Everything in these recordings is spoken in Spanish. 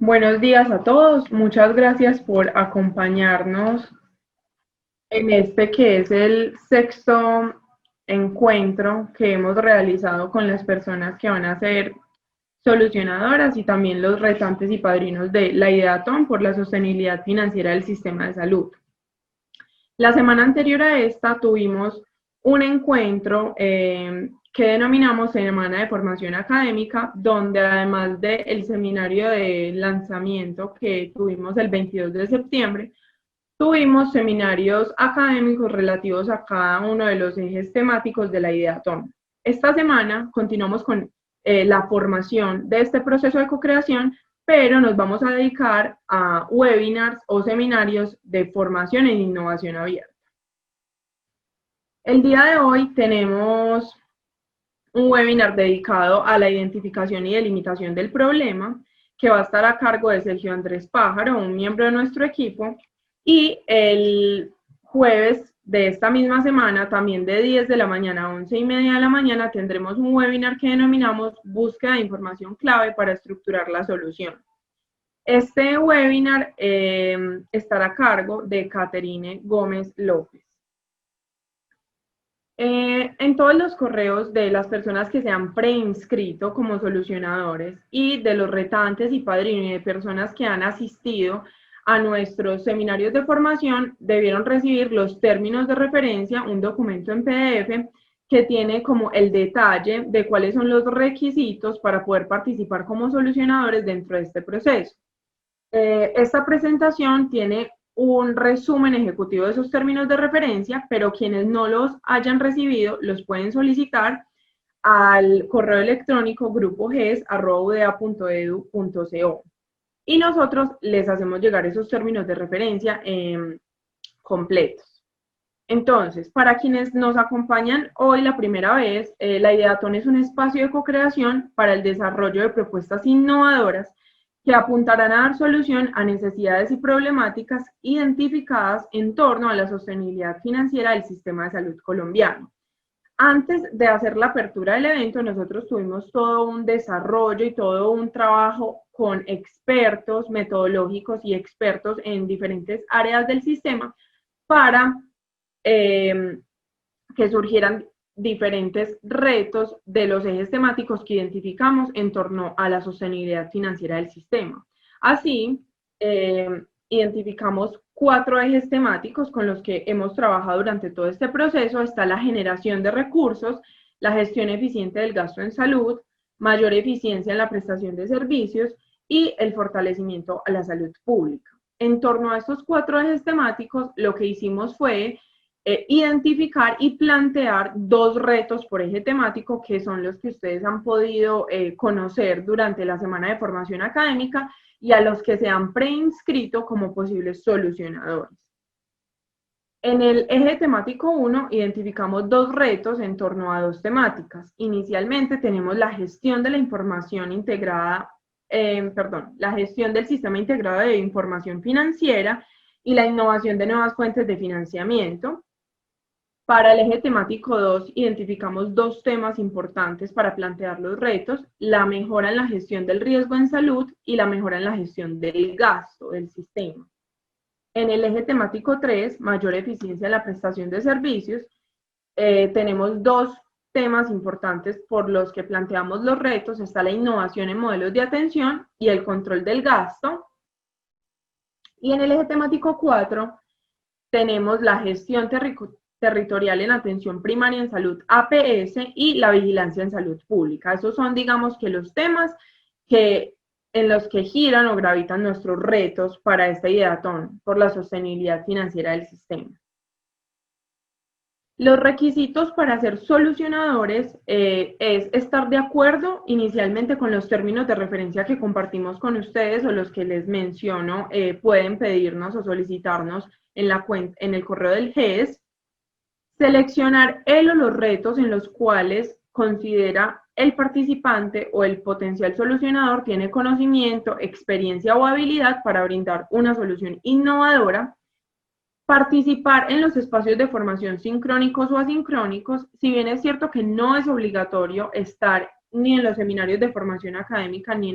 Buenos días a todos. Muchas gracias por acompañarnos en este que es el sexto encuentro que hemos realizado con las personas que van a ser solucionadoras y también los retantes y padrinos de la IDEATON por la sostenibilidad financiera del sistema de salud. La semana anterior a esta tuvimos un encuentro que denominamos Semana de Formación Académica, donde además del seminario de lanzamiento que tuvimos el 22 de septiembre, tuvimos seminarios académicos relativos a cada uno de los ejes temáticos de la IDEATON. Esta semana continuamos con la formación de este proceso de co-creación, pero nos vamos a dedicar a webinars o seminarios de formación en innovación abierta. El día de hoy tenemos un webinar dedicado a la identificación y delimitación del problema, que va a estar a cargo de Sergio Andrés Pájaro, un miembro de nuestro equipo, y el jueves de esta misma semana, también de 10 de la mañana a 11:30 de la mañana, tendremos un webinar que denominamos Búsqueda de información clave para estructurar la solución. Este webinar estará a cargo de Caterine Gómez López. En todos los correos de las personas que se han preinscrito como solucionadores y de los retantes y padrinos y de personas que han asistido a nuestros seminarios de formación, debieron recibir los términos de referencia, un documento en PDF que tiene como el detalle de cuáles son los requisitos para poder participar como solucionadores dentro de este proceso. Esta presentación tiene un resumen ejecutivo de esos términos de referencia, pero quienes no los hayan recibido los pueden solicitar al correo electrónico grupoges@udea.edu.co y nosotros les hacemos llegar esos términos de referencia completos. Entonces, para quienes nos acompañan hoy la primera vez, la IDEATON es un espacio de co-creación para el desarrollo de propuestas innovadoras que apuntarán a dar solución a necesidades y problemáticas identificadas en torno a la sostenibilidad financiera del sistema de salud colombiano. Antes de hacer la apertura del evento, nosotros tuvimos todo un desarrollo y todo un trabajo con expertos metodológicos y expertos en diferentes áreas del sistema para que surgieran diferentes retos de los ejes temáticos que identificamos en torno a la sostenibilidad financiera del sistema. Así, identificamos 4 ejes temáticos con los que hemos trabajado durante todo este proceso. Está la generación de recursos, la gestión eficiente del gasto en salud, mayor eficiencia en la prestación de servicios y el fortalecimiento a la salud pública. En torno a estos 4 ejes temáticos, lo que hicimos fue identificar y plantear 2 retos por eje temático, que son los que ustedes han podido conocer durante la semana de formación académica y a los que se han preinscrito como posibles solucionadores. En el eje temático 1 identificamos 2 retos en torno a 2 temáticas. Inicialmente tenemos la gestión de la información integrada, la gestión del sistema integrado de información financiera y la innovación de nuevas fuentes de financiamiento. Para el eje temático 2, identificamos 2 temas importantes para plantear los retos: la mejora en la gestión del riesgo en salud y la mejora en la gestión del gasto del sistema. En el eje temático 3, mayor eficiencia en la prestación de servicios, tenemos 2 temas importantes por los que planteamos los retos. Está la innovación en modelos de atención y el control del gasto. Y en el eje temático 4, tenemos la gestión territorial en atención primaria en salud APS y la vigilancia en salud pública. Esos son, digamos, que los temas en los que giran o gravitan nuestros retos para esta IDEATON por la sostenibilidad financiera del sistema. Los requisitos para ser solucionadores es estar de acuerdo inicialmente con los términos de referencia que compartimos con ustedes o los que les menciono. Pueden pedirnos o solicitarnos en el correo del GES. Seleccionar él o los retos en los cuales considera el participante o el potencial solucionador tiene conocimiento, experiencia o habilidad para brindar una solución innovadora. Participar en los espacios de formación sincrónicos o asincrónicos. Si bien es cierto que no es obligatorio estar ni en los seminarios de formación académica, ni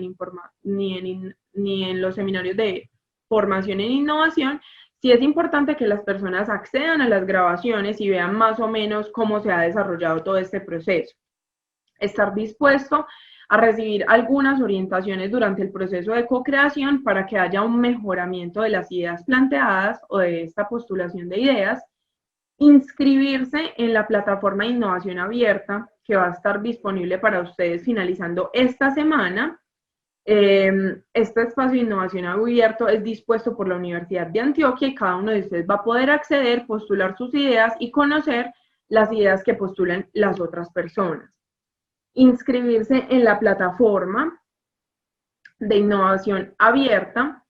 en los seminarios de formación en innovación, sí es importante que las personas accedan a las grabaciones y vean más o menos cómo se ha desarrollado todo este proceso. Estar dispuesto a recibir algunas orientaciones durante el proceso de co-creación para que haya un mejoramiento de las ideas planteadas o de esta postulación de ideas. Inscribirse en la plataforma de innovación abierta que va a estar disponible para ustedes finalizando esta semana. Este espacio de innovación abierto es dispuesto por la Universidad de Antioquia y cada uno de ustedes va a poder acceder, postular sus ideas y conocer las ideas que postulan las otras personas. Inscribirse en la plataforma de innovación abierta.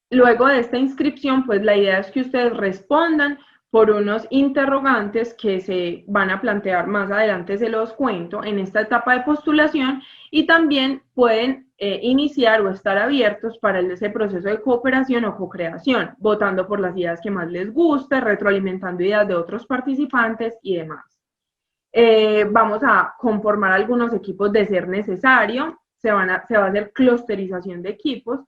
Luego de esta inscripción, pues la idea es que ustedes respondan por unos interrogantes que se van a plantear más adelante, se los cuento, en esta etapa de postulación, y también pueden iniciar o estar abiertos para ese proceso de cooperación o co-creación, votando por las ideas que más les guste, retroalimentando ideas de otros participantes y demás. Vamos a conformar algunos equipos de ser necesario, se va a hacer clusterización de equipos,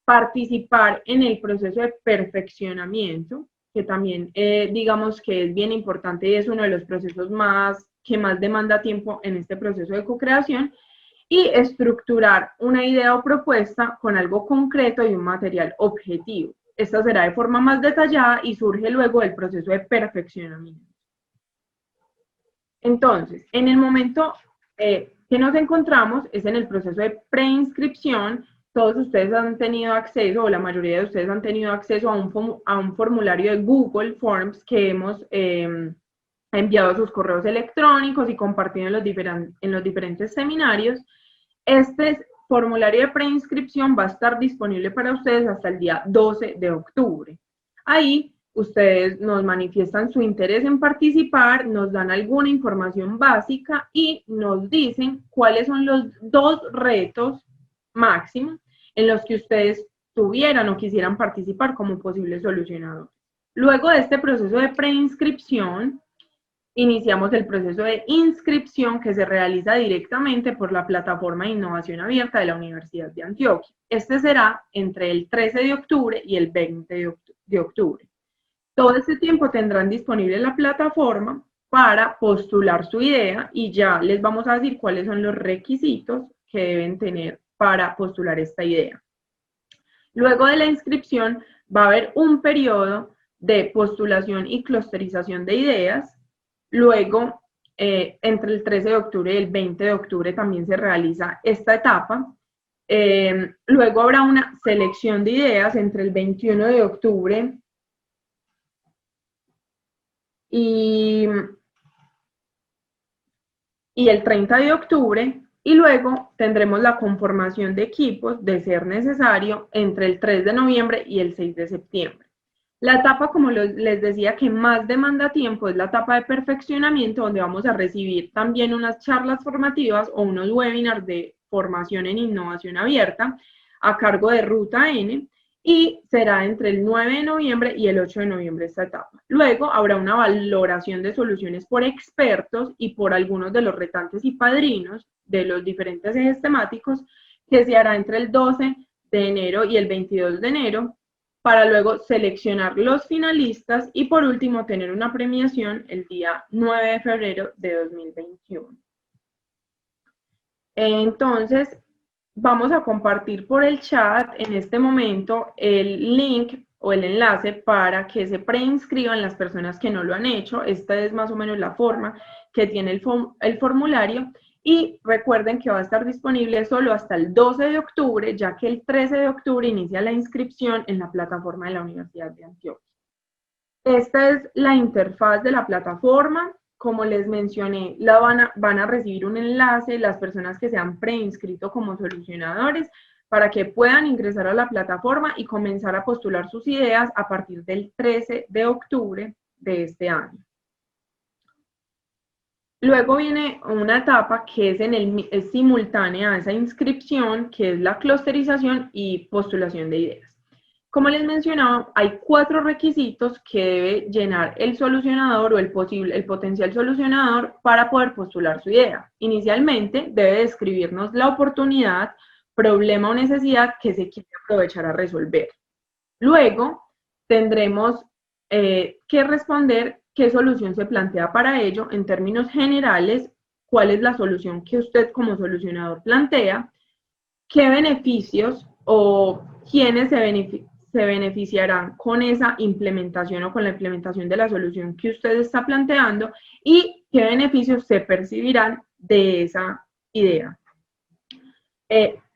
participar en el proceso de perfeccionamiento, que también digamos que es bien importante y es uno de los procesos que más demanda tiempo en este proceso de co-creación, y estructurar una idea o propuesta con algo concreto y un material objetivo. Esta será de forma más detallada y surge luego del proceso de perfeccionamiento. Entonces, en el momento que nos encontramos es en el proceso de preinscripción. Todos ustedes han tenido acceso, o la mayoría de ustedes han tenido acceso a un formulario de Google Forms que hemos enviado a sus correos electrónicos y compartido en los diferentes seminarios. Este formulario de preinscripción va a estar disponible para ustedes hasta el día 12 de octubre. Ahí ustedes nos manifiestan su interés en participar, nos dan alguna información básica y nos dicen cuáles son los 2 retos máximos en los que ustedes tuvieran o quisieran participar como posibles solucionadores. Luego de este proceso de preinscripción, iniciamos el proceso de inscripción que se realiza directamente por la plataforma de innovación abierta de la Universidad de Antioquia. Este será entre el 13 de octubre y el 20 de octubre. Todo este tiempo tendrán disponible la plataforma para postular su idea y ya les vamos a decir cuáles son los requisitos que deben tener para postular esta idea. Luego de la inscripción va a haber un periodo de postulación y clusterización de ideas. Luego, entre el 13 de octubre y el 20 de octubre también se realiza esta etapa. Luego habrá una selección de ideas entre el 21 de octubre y el 30 de octubre. Y luego tendremos la conformación de equipos, de ser necesario, entre el 3 de noviembre y el 6 de septiembre. La etapa, como les decía, que más demanda tiempo es la etapa de perfeccionamiento, donde vamos a recibir también unas charlas formativas o unos webinars de formación en innovación abierta a cargo de Ruta N, y será entre el 9 de noviembre y el 8 de noviembre esta etapa. Luego habrá una valoración de soluciones por expertos y por algunos de los retantes y padrinos de los diferentes ejes temáticos, que se hará entre el 12 de enero y el 22 de enero, para luego seleccionar los finalistas y por último tener una premiación el día 9 de febrero de 2021. Entonces, vamos a compartir por el chat en este momento el link o el enlace para que se preinscriban las personas que no lo han hecho. Esta es más o menos la forma que tiene el formulario. Y recuerden que va a estar disponible solo hasta el 12 de octubre, ya que el 13 de octubre inicia la inscripción en la plataforma de la Universidad de Antioquia. Esta es la interfaz de la plataforma. Como les mencioné, van a recibir un enlace las personas que se han preinscrito como solucionadores para que puedan ingresar a la plataforma y comenzar a postular sus ideas a partir del 13 de octubre de este año. Luego viene una etapa que es simultánea a esa inscripción, que es la clusterización y postulación de ideas. Como les mencionaba, hay 4 requisitos que debe llenar el solucionador o el potencial solucionador para poder postular su idea. Inicialmente, debe describirnos la oportunidad, problema o necesidad que se quiere aprovechar a resolver. Luego, tendremos que responder qué solución se plantea para ello en términos generales, cuál es la solución que usted como solucionador plantea, qué beneficios o quiénes se beneficiarán con esa implementación o con la implementación de la solución que usted está planteando y qué beneficios se percibirán de esa idea.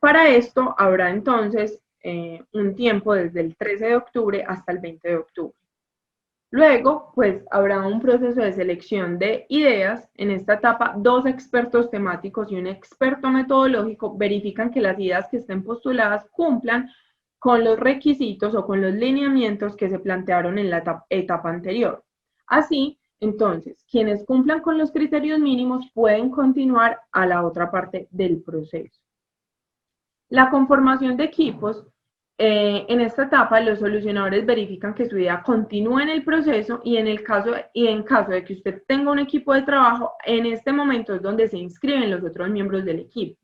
Para esto habrá entonces un tiempo desde el 13 de octubre hasta el 20 de octubre. Luego, pues habrá un proceso de selección de ideas. En esta etapa, 2 expertos temáticos y un experto metodológico verifican que las ideas que estén postuladas cumplan con los requisitos o con los lineamientos que se plantearon en la etapa anterior. Así, entonces, quienes cumplan con los criterios mínimos pueden continuar a la otra parte del proceso. La conformación de equipos. En esta etapa, los solucionadores verifican que su idea continúe en el proceso y en caso de que usted tenga un equipo de trabajo, en este momento es donde se inscriben los otros miembros del equipo.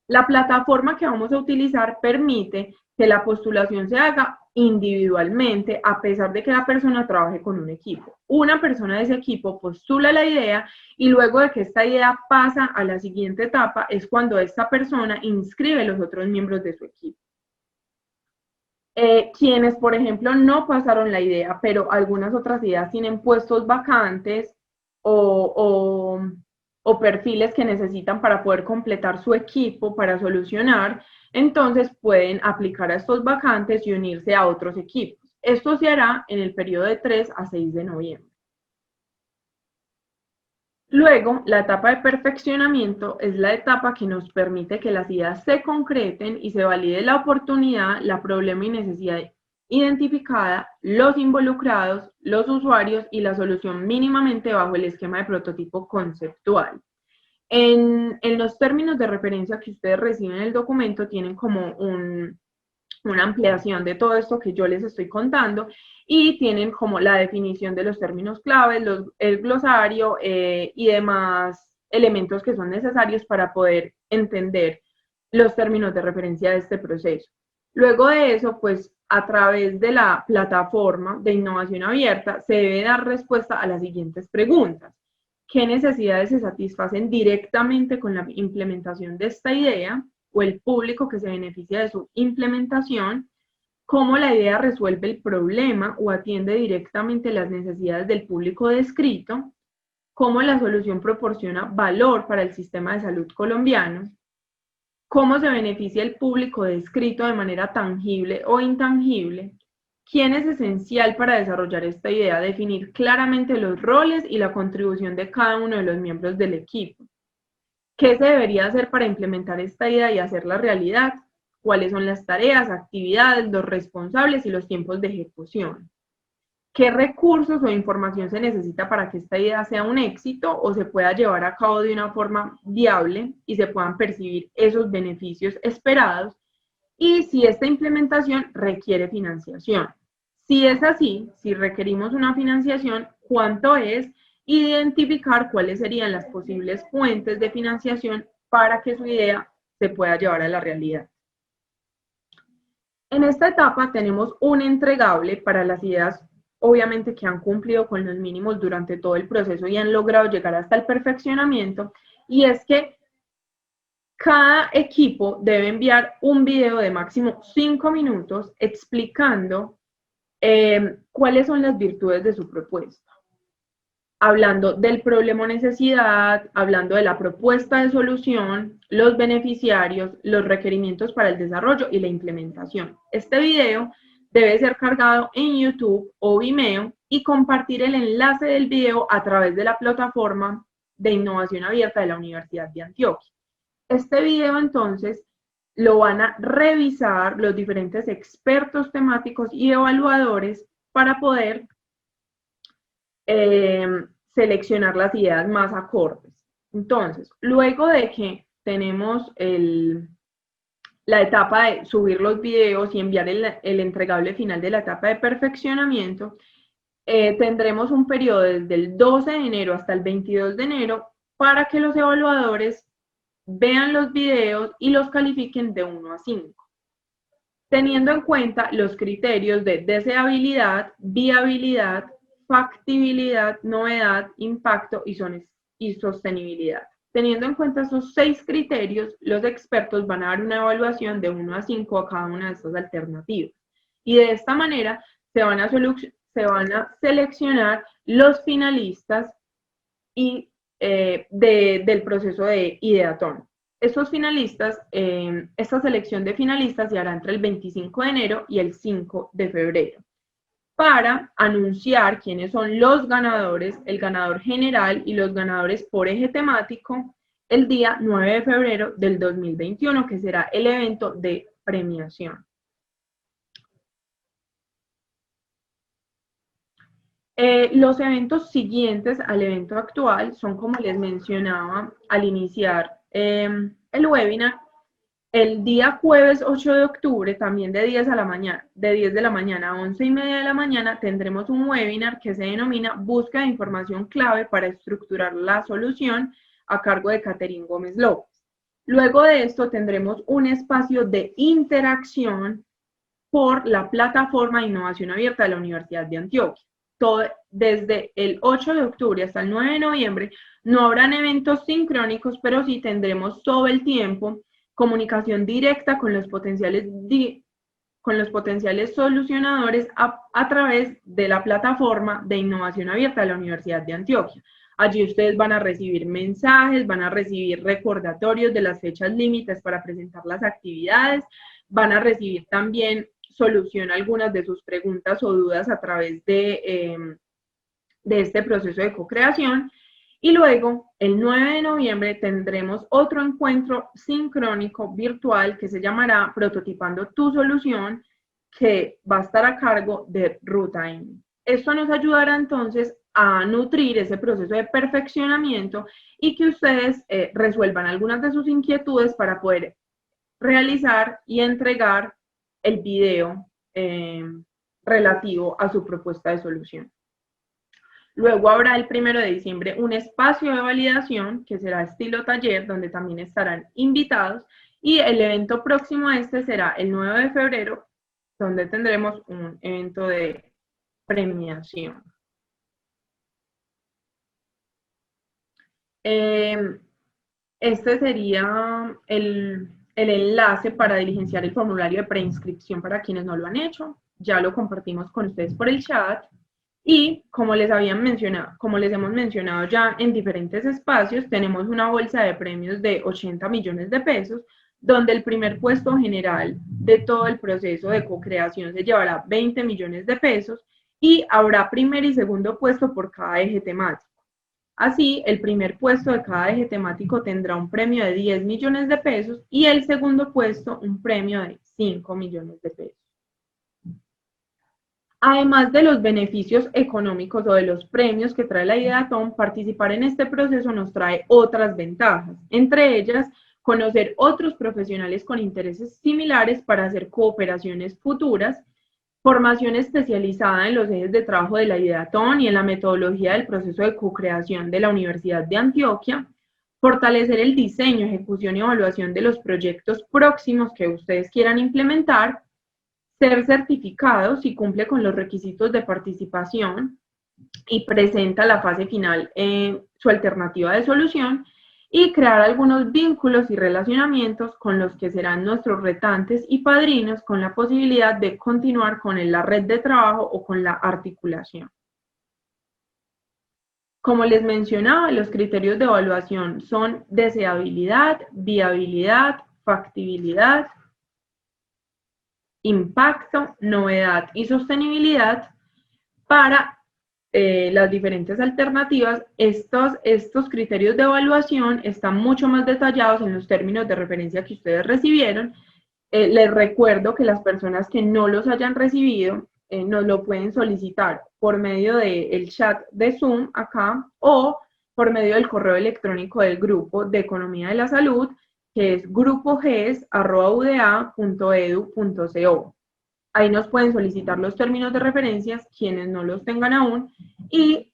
La plataforma que vamos a utilizar permite que la postulación se haga individualmente, a pesar de que la persona trabaje con un equipo. Una persona de ese equipo postula la idea y luego de que esta idea pasa a la siguiente etapa es cuando esta persona inscribe los otros miembros de su equipo. Quienes, por ejemplo, no pasaron la idea, pero algunas otras ideas tienen puestos vacantes o perfiles que necesitan para poder completar su equipo, para solucionar, entonces pueden aplicar a estos vacantes y unirse a otros equipos. Esto se hará en el periodo de 3 a 6 de noviembre. Luego, la etapa de perfeccionamiento es la etapa que nos permite que las ideas se concreten y se valide la oportunidad, la problema y necesidad identificada, los involucrados, los usuarios y la solución mínimamente bajo el esquema de prototipo conceptual. En los términos de referencia que ustedes reciben en el documento tienen como una ampliación de todo esto que yo les estoy contando y tienen como la definición de los términos claves, el glosario y demás elementos que son necesarios para poder entender los términos de referencia de este proceso. Luego de eso, pues a través de la plataforma de innovación abierta se debe dar respuesta a las siguientes preguntas. ¿Qué necesidades se satisfacen directamente con la implementación de esta idea? O el público que se beneficia de su implementación, cómo la idea resuelve el problema o atiende directamente las necesidades del público descrito, cómo la solución proporciona valor para el sistema de salud colombiano, cómo se beneficia el público descrito de manera tangible o intangible, quién es esencial para desarrollar esta idea, definir claramente los roles y la contribución de cada uno de los miembros del equipo. ¿Qué se debería hacer para implementar esta idea y hacerla realidad? ¿Cuáles son las tareas, actividades, los responsables y los tiempos de ejecución? ¿Qué recursos o información se necesita para que esta idea sea un éxito o se pueda llevar a cabo de una forma viable y se puedan percibir esos beneficios esperados? Y si esta implementación requiere financiación. Si es así, si requerimos una financiación, ¿cuánto es? Identificar cuáles serían las posibles fuentes de financiación para que su idea se pueda llevar a la realidad. En esta etapa tenemos un entregable para las ideas, obviamente, que han cumplido con los mínimos durante todo el proceso y han logrado llegar hasta el perfeccionamiento, y es que cada equipo debe enviar un video de máximo 5 minutos explicando cuáles son las virtudes de su propuesta. Hablando del problema o necesidad, hablando de la propuesta de solución, los beneficiarios, los requerimientos para el desarrollo y la implementación. Este video debe ser cargado en YouTube o Vimeo y compartir el enlace del video a través de la plataforma de innovación abierta de la Universidad de Antioquia. Este video entonces lo van a revisar los diferentes expertos temáticos y evaluadores para poder seleccionar las ideas más acordes. Entonces, luego de que tenemos el la etapa de subir los videos y enviar el entregable final de la etapa de perfeccionamiento, tendremos un periodo desde el 12 de enero hasta el 22 de enero para que los evaluadores vean los videos y los califiquen de 1 a 5, teniendo en cuenta los criterios de deseabilidad, viabilidad, factibilidad, novedad, impacto y sostenibilidad. Teniendo en cuenta esos 6 criterios, los expertos van a dar una evaluación de 1 a 5 a cada una de estas alternativas. Y de esta manera se van a seleccionar los finalistas y, del proceso de Ideathon. Estos finalistas, esta selección de finalistas se hará entre el 25 de enero y el 5 de febrero para anunciar quiénes son los ganadores, el ganador general y los ganadores por eje temático el día 9 de febrero del 2021, que será el evento de premiación. Los eventos siguientes al evento actual son, como les mencionaba al iniciar el webinar, el día jueves 8 de octubre, también de 10 de la mañana a 11:30 de la mañana, tendremos un webinar que se denomina Búsqueda de información clave para estructurar la solución, a cargo de Catherine Gómez López. Luego de esto tendremos un espacio de interacción por la plataforma de innovación abierta de la Universidad de Antioquia. Desde el 8 de octubre hasta el 9 de noviembre no habrán eventos sincrónicos, pero sí tendremos todo el tiempo comunicación directa con los potenciales solucionadores a través de la plataforma de innovación abierta de la Universidad de Antioquia. Allí ustedes van a recibir mensajes, van a recibir recordatorios de las fechas límites para presentar las actividades, van a recibir también solución a algunas de sus preguntas o dudas a través de este proceso de co-creación. Y luego, el 9 de noviembre, tendremos otro encuentro sincrónico virtual que se llamará Prototipando tu solución, que va a estar a cargo de Ruta-M. Esto nos ayudará entonces a nutrir ese proceso de perfeccionamiento y que ustedes resuelvan algunas de sus inquietudes para poder realizar y entregar el video relativo a su propuesta de solución. Luego habrá el 1 de diciembre un espacio de validación que será estilo taller, donde también estarán invitados, y el evento próximo a este será el 9 de febrero, donde tendremos un evento de premiación. Este sería el enlace para diligenciar el formulario de preinscripción para quienes no lo han hecho. Ya lo compartimos con ustedes por el chat. Y como les hemos mencionado ya en diferentes espacios, tenemos una bolsa de premios de 80 millones de pesos, donde el primer puesto general de todo el proceso de co-creación se llevará 20 millones de pesos y habrá primer y segundo puesto por cada eje temático. Así, el primer puesto de cada eje temático tendrá un premio de 10 millones de pesos y el segundo puesto un premio de 5 millones de pesos. Además de los beneficios económicos o de los premios que trae la Ideathon, participar en este proceso nos trae otras ventajas, entre ellas conocer otros profesionales con intereses similares para hacer cooperaciones futuras, formación especializada en los ejes de trabajo de la Ideathon y en la metodología del proceso de co-creación de la Universidad de Antioquia, fortalecer el diseño, ejecución y evaluación de los proyectos próximos que ustedes quieran implementar, ser certificado si cumple con los requisitos de participación y presenta la fase final su alternativa de solución, y crear algunos vínculos y relacionamientos con los que serán nuestros retantes y padrinos, con la posibilidad de continuar con la red de trabajo o con la articulación. Como les mencionaba, los criterios de evaluación son deseabilidad, viabilidad, factibilidad, impacto, novedad y sostenibilidad. Para las diferentes alternativas, estos criterios de evaluación están mucho más detallados en los términos de referencia que ustedes recibieron. Les recuerdo que las personas que no los hayan recibido nos lo pueden solicitar por medio del chat de Zoom acá o por medio del correo electrónico del grupo de Economía de la Salud, que es grupoges@uda.edu.co. Ahí nos pueden solicitar los términos de referencias, quienes no los tengan aún, y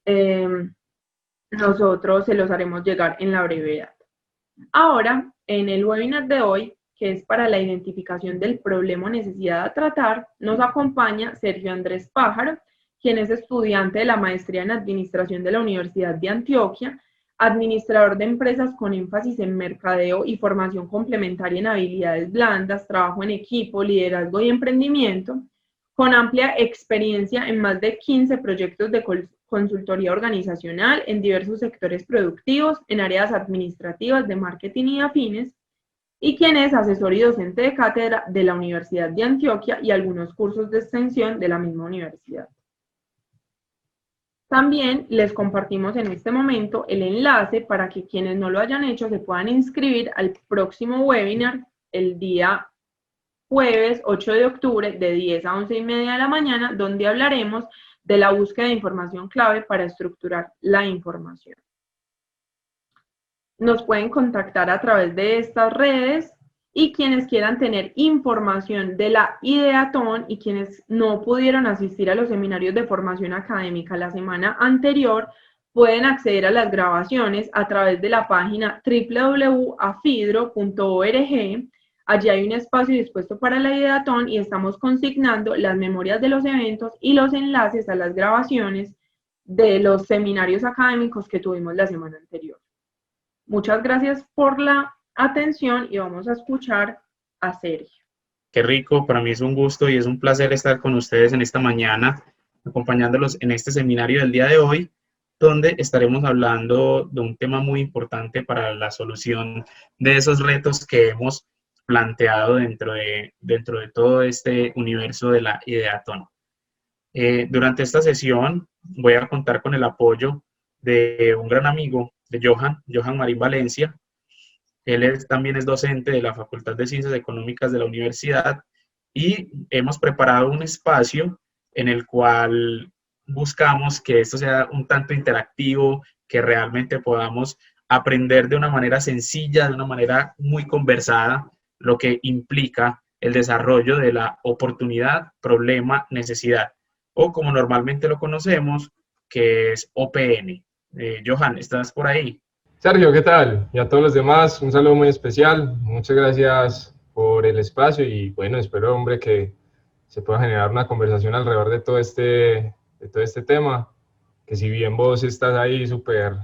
nosotros se los haremos llegar en la brevedad. Ahora, en el webinar de hoy, que es para la identificación del problema o necesidad a tratar, nos acompaña Sergio Andrés Pájaro, quien es estudiante de la maestría en Administración de la Universidad de Antioquia, administrador de empresas con énfasis en mercadeo y formación complementaria en habilidades blandas, trabajo en equipo, liderazgo y emprendimiento, con amplia experiencia en más de 15 proyectos de consultoría organizacional en diversos sectores productivos, en áreas administrativas, de marketing y afines, y quien es asesor y docente de cátedra de la Universidad de Antioquia y algunos cursos de extensión de la misma universidad. También les compartimos en este momento el enlace para que quienes no lo hayan hecho se puedan inscribir al próximo webinar el día jueves 8 de octubre de 10 a 11:30 de la mañana, donde hablaremos de la búsqueda de información clave para estructurar la información. Nos pueden contactar a través de estas redes, y quienes quieran tener información de la Ideaton y quienes no pudieron asistir a los seminarios de formación académica la semana anterior, pueden acceder a las grabaciones a través de la página www.afidro.org. Allí hay un espacio dispuesto para la Ideaton y estamos consignando las memorias de los eventos y los enlaces a las grabaciones de los seminarios académicos que tuvimos la semana anterior. Muchas gracias por la atención y vamos a escuchar a Sergio. Qué rico, para mí es un gusto y es un placer estar con ustedes en esta mañana, acompañándolos en este seminario del día de hoy, donde estaremos hablando de un tema muy importante para la solución de esos retos que hemos planteado dentro de todo este universo de la Ideaton. Durante esta sesión voy a contar con el apoyo de un gran amigo, de Johan Marín Valencia. Él también es docente de la Facultad de Ciencias Económicas de la universidad y hemos preparado un espacio en el cual buscamos que esto sea un tanto interactivo, que realmente podamos aprender de una manera sencilla, de una manera muy conversada, lo que implica el desarrollo de la oportunidad, problema, necesidad, o como normalmente lo conocemos, que es OPN. Johan, ¿estás por ahí? Sergio, ¿qué tal? Y a todos los demás, un saludo muy especial. Muchas gracias por el espacio y bueno, espero, hombre, que se pueda generar una conversación alrededor de todo este tema, que si bien vos estás ahí súper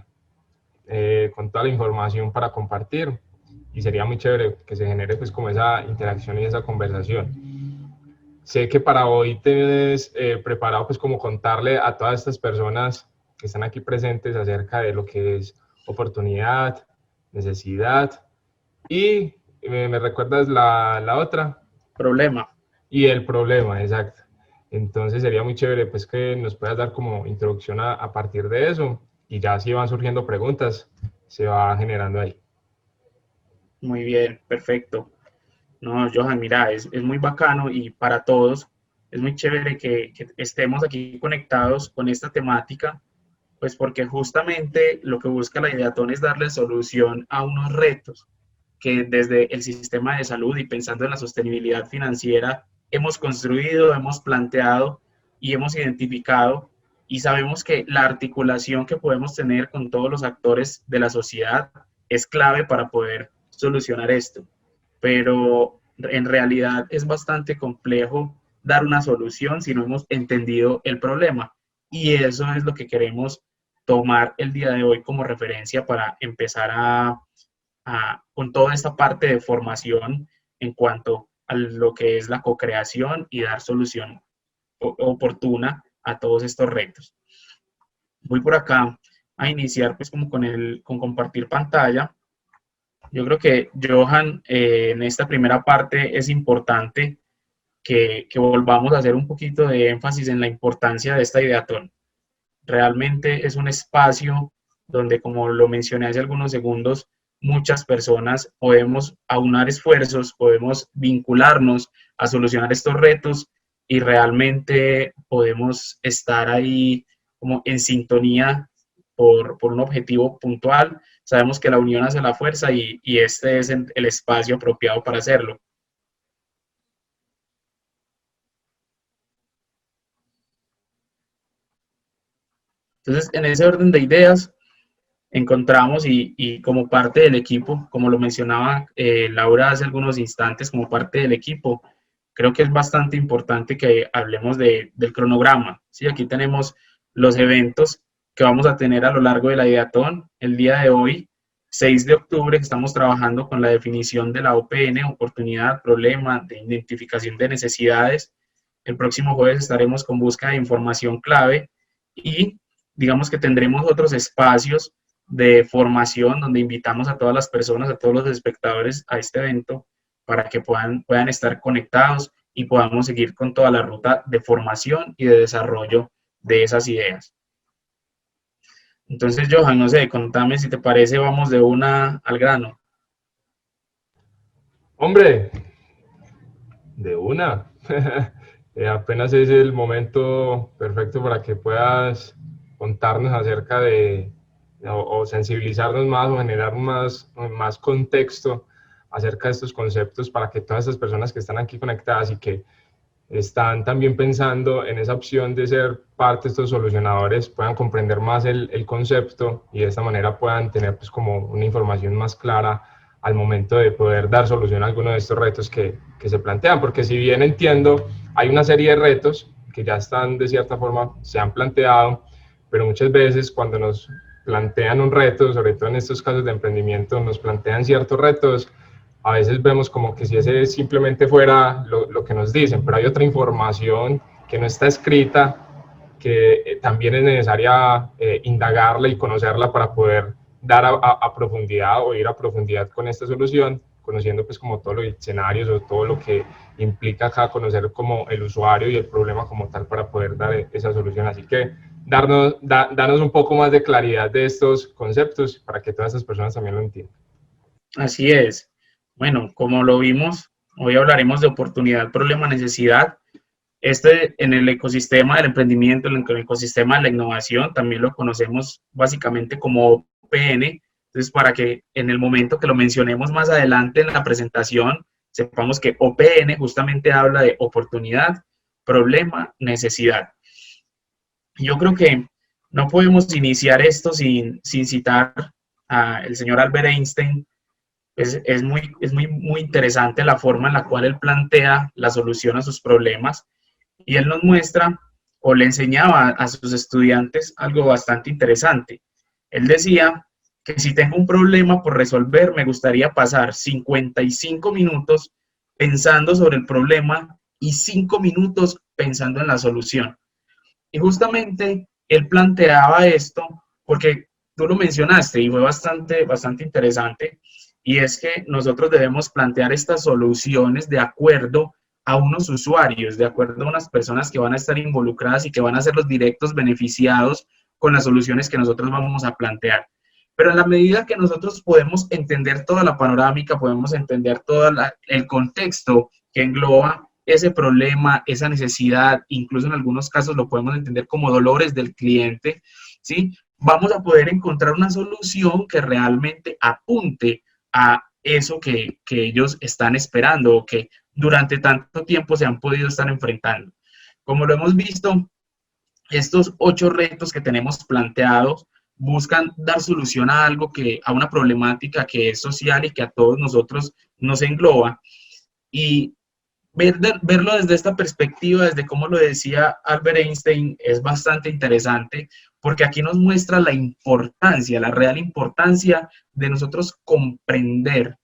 con toda la información para compartir, y sería muy chévere que se genere pues como esa interacción y esa conversación. Sé que para hoy tienes preparado pues como contarle a todas estas personas que están aquí presentes acerca de lo que es oportunidad, necesidad y me recuerdas la otra. Problema. Y el problema, exacto. Entonces sería muy chévere pues que nos puedas dar como introducción a partir de eso y ya si van surgiendo preguntas se va generando ahí. Muy bien, perfecto. No, Johan, mira, es muy bacano y para todos es muy chévere que estemos aquí conectados con esta temática, pues porque justamente lo que busca la Ideaton es darle solución a unos retos que desde el sistema de salud y pensando en la sostenibilidad financiera hemos construido, hemos planteado y hemos identificado, y sabemos que la articulación que podemos tener con todos los actores de la sociedad es clave para poder solucionar esto. Pero en realidad es bastante complejo dar una solución si no hemos entendido el problema. Y eso es lo que queremos tomar el día de hoy como referencia para empezar con toda esta parte de formación en cuanto a lo que es la co-creación y dar solución oportuna a todos estos retos. Voy por acá a iniciar pues como con compartir pantalla. Yo creo que, Johan, en esta primera parte es importante que volvamos a hacer un poquito de énfasis en la importancia de esta Ideaton. Realmente es un espacio donde, como lo mencioné hace algunos segundos, muchas personas podemos aunar esfuerzos, podemos vincularnos a solucionar estos retos y realmente podemos estar ahí como en sintonía por un objetivo puntual. Sabemos que la unión hace la fuerza y este es el espacio apropiado para hacerlo. Entonces, en ese orden de ideas, encontramos y como parte del equipo, como lo mencionaba Laura hace algunos instantes, como parte del equipo, creo que es bastante importante que hablemos del cronograma. ¿Sí? Aquí tenemos los eventos que vamos a tener a lo largo de la Ideatón. El día de hoy, 6 de octubre, estamos trabajando con la definición de la OPN, oportunidad, problema, de identificación de necesidades. El próximo jueves estaremos con búsqueda de información clave y digamos que tendremos otros espacios de formación donde invitamos a todas las personas, a todos los espectadores a este evento para que puedan estar conectados y podamos seguir con toda la ruta de formación y de desarrollo de esas ideas. Entonces, Johan, no sé, contame si te parece, vamos de una al grano. Hombre, de una. Apenas es el momento perfecto para que puedas contarnos acerca de, o sensibilizarnos más o generar más contexto acerca de estos conceptos para que todas estas personas que están aquí conectadas y que están también pensando en esa opción de ser parte de estos solucionadores puedan comprender más el concepto y de esta manera puedan tener pues como una información más clara al momento de poder dar solución a alguno de estos retos que se plantean, porque si bien entiendo, hay una serie de retos que ya están de cierta forma, se han planteado, pero muchas veces cuando nos plantean un reto, sobre todo en estos casos de emprendimiento, nos plantean ciertos retos, a veces vemos como que si ese simplemente fuera lo que nos dicen, pero hay otra información que no está escrita, que también es necesaria indagarla y conocerla para poder dar a profundidad o ir a profundidad con esta solución, conociendo pues como todos los escenarios o todo lo que implica acá conocer como el usuario y el problema como tal para poder dar esa solución. Así que darnos un poco más de claridad de estos conceptos para que todas estas personas también lo entiendan. Así es. Bueno, como lo vimos, hoy hablaremos de oportunidad, problema, necesidad. En el ecosistema del emprendimiento, en el ecosistema de la innovación, también lo conocemos básicamente como OPN. Entonces, para que en el momento que lo mencionemos más adelante en la presentación, sepamos que OPN justamente habla de oportunidad, problema, necesidad. Yo creo que no podemos iniciar esto sin citar al señor Albert Einstein. Es muy interesante la forma en la cual él plantea la solución a sus problemas y él nos muestra o le enseñaba a sus estudiantes algo bastante interesante. Él decía que si tengo un problema por resolver, me gustaría pasar 55 minutos pensando sobre el problema y 5 minutos pensando en la solución. Y justamente él planteaba esto porque tú lo mencionaste y fue bastante interesante, y es que nosotros debemos plantear estas soluciones de acuerdo a unos usuarios, de acuerdo a unas personas que van a estar involucradas y que van a ser los directos beneficiados con las soluciones que nosotros vamos a plantear. Pero en la medida que nosotros podemos entender toda la panorámica, podemos entender todo el contexto que engloba ese problema, esa necesidad, incluso en algunos casos lo podemos entender como dolores del cliente, ¿sí? Vamos a poder encontrar una solución que realmente apunte a eso que ellos están esperando o que durante tanto tiempo se han podido estar enfrentando. Como lo hemos visto, estos 8 retos que tenemos planteados buscan dar solución a algo a una problemática que es social y que a todos nosotros nos engloba. Y verlo desde esta perspectiva, desde cómo lo decía Albert Einstein, es bastante interesante, porque aquí nos muestra la importancia, la real importancia de nosotros comprender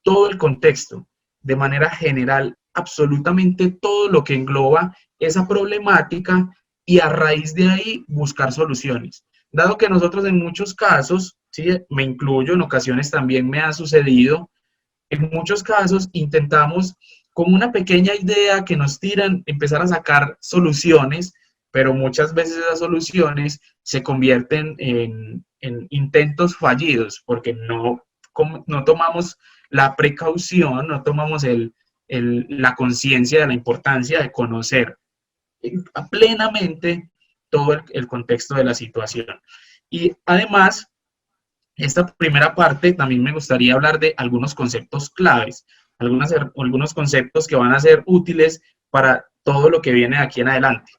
todo el contexto, de manera general, absolutamente todo lo que engloba esa problemática y a raíz de ahí buscar soluciones. Dado que nosotros en muchos casos, ¿sí? Me incluyo, en ocasiones también me ha sucedido, en muchos casos intentamos con una pequeña idea que nos tiran, empezar a sacar soluciones, pero muchas veces esas soluciones se convierten en intentos fallidos, porque no tomamos la precaución, no tomamos la conciencia de la importancia de conocer plenamente todo el contexto de la situación. Y además, esta primera parte también me gustaría hablar de algunos conceptos claves, algunos conceptos que van a ser útiles para todo lo que viene de aquí en adelante.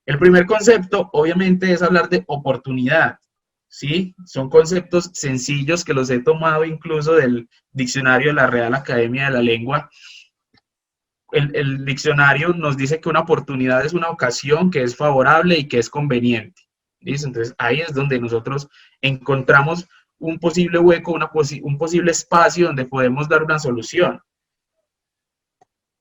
El primer concepto, obviamente, es hablar de oportunidad, ¿sí? Son conceptos sencillos que los he tomado incluso del diccionario de la Real Academia de la Lengua. El diccionario nos dice que una oportunidad es una ocasión que es favorable y que es conveniente. ¿Listo? Entonces, ahí es donde nosotros encontramos un posible hueco, un posible espacio donde podemos dar una solución.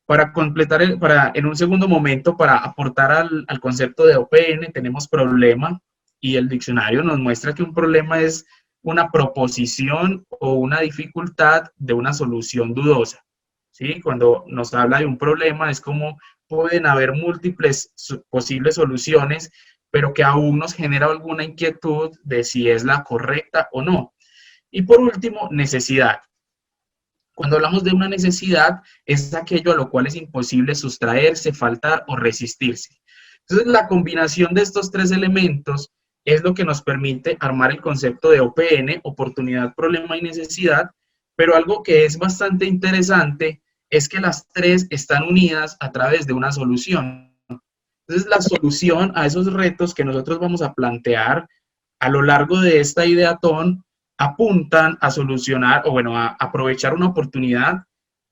Para completar, en un segundo momento, para aportar al concepto de OPN, tenemos problema, y el diccionario nos muestra que un problema es una proposición o una dificultad de una solución dudosa. ¿Sí? Cuando nos habla de un problema, es como pueden haber múltiples posibles soluciones, pero que aún nos genera alguna inquietud de si es la correcta o no. Y por último, necesidad. Cuando hablamos de una necesidad, es aquello a lo cual es imposible sustraerse, faltar o resistirse. Entonces, la combinación de estos tres elementos es lo que nos permite armar el concepto de OPN, oportunidad, problema y necesidad, pero algo que es bastante interesante es que las tres están unidas a través de una solución. Entonces, la solución a esos retos que nosotros vamos a plantear a lo largo de esta ideatón apuntan a solucionar, o bueno, a aprovechar una oportunidad,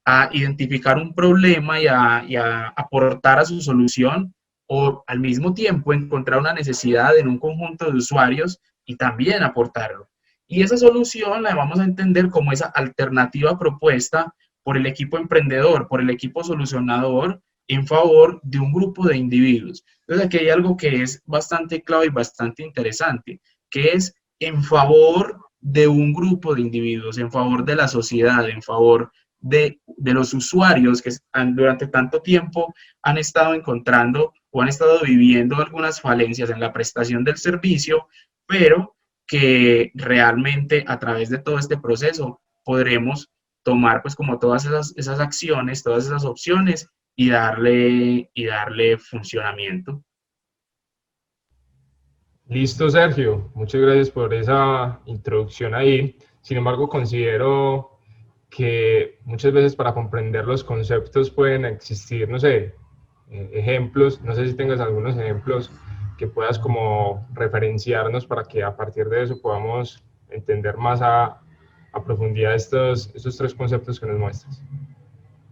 a identificar un problema y a aportar a su solución, o al mismo tiempo encontrar una necesidad en un conjunto de usuarios y también aportarlo. Y esa solución la vamos a entender como esa alternativa propuesta por el equipo emprendedor, por el equipo solucionador, en favor de un grupo de individuos. Entonces aquí hay algo que es bastante clave y bastante interesante, que es en favor de un grupo de individuos, en favor de la sociedad, en favor de los usuarios que durante tanto tiempo han estado encontrando o han estado viviendo algunas falencias en la prestación del servicio, pero que realmente a través de todo este proceso podremos tomar pues como todas esas acciones, todas esas opciones y darle funcionamiento. Listo, Sergio. Muchas gracias por esa introducción ahí. Sin embargo, considero que muchas veces para comprender los conceptos pueden existir, no sé, ejemplos. No sé si tengas algunos ejemplos que puedas como referenciarnos para que a partir de eso podamos entender más a profundidad estos tres conceptos que nos muestras.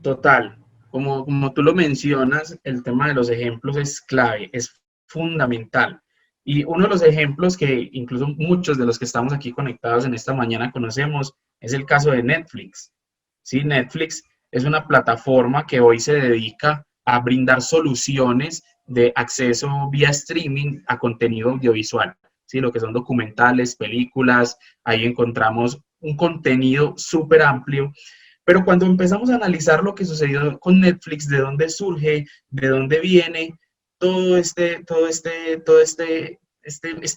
Total. Como tú lo mencionas, el tema de los ejemplos es clave, es fundamental. Y uno de los ejemplos que incluso muchos de los que estamos aquí conectados en esta mañana conocemos es el caso de Netflix. ¿Sí? Netflix es una plataforma que hoy se dedica a brindar soluciones de acceso vía streaming a contenido audiovisual. ¿Sí? Lo que son documentales, películas, ahí encontramos un contenido súper amplio. Pero cuando empezamos a analizar lo que sucedió con Netflix, de dónde surge, de dónde viene todo este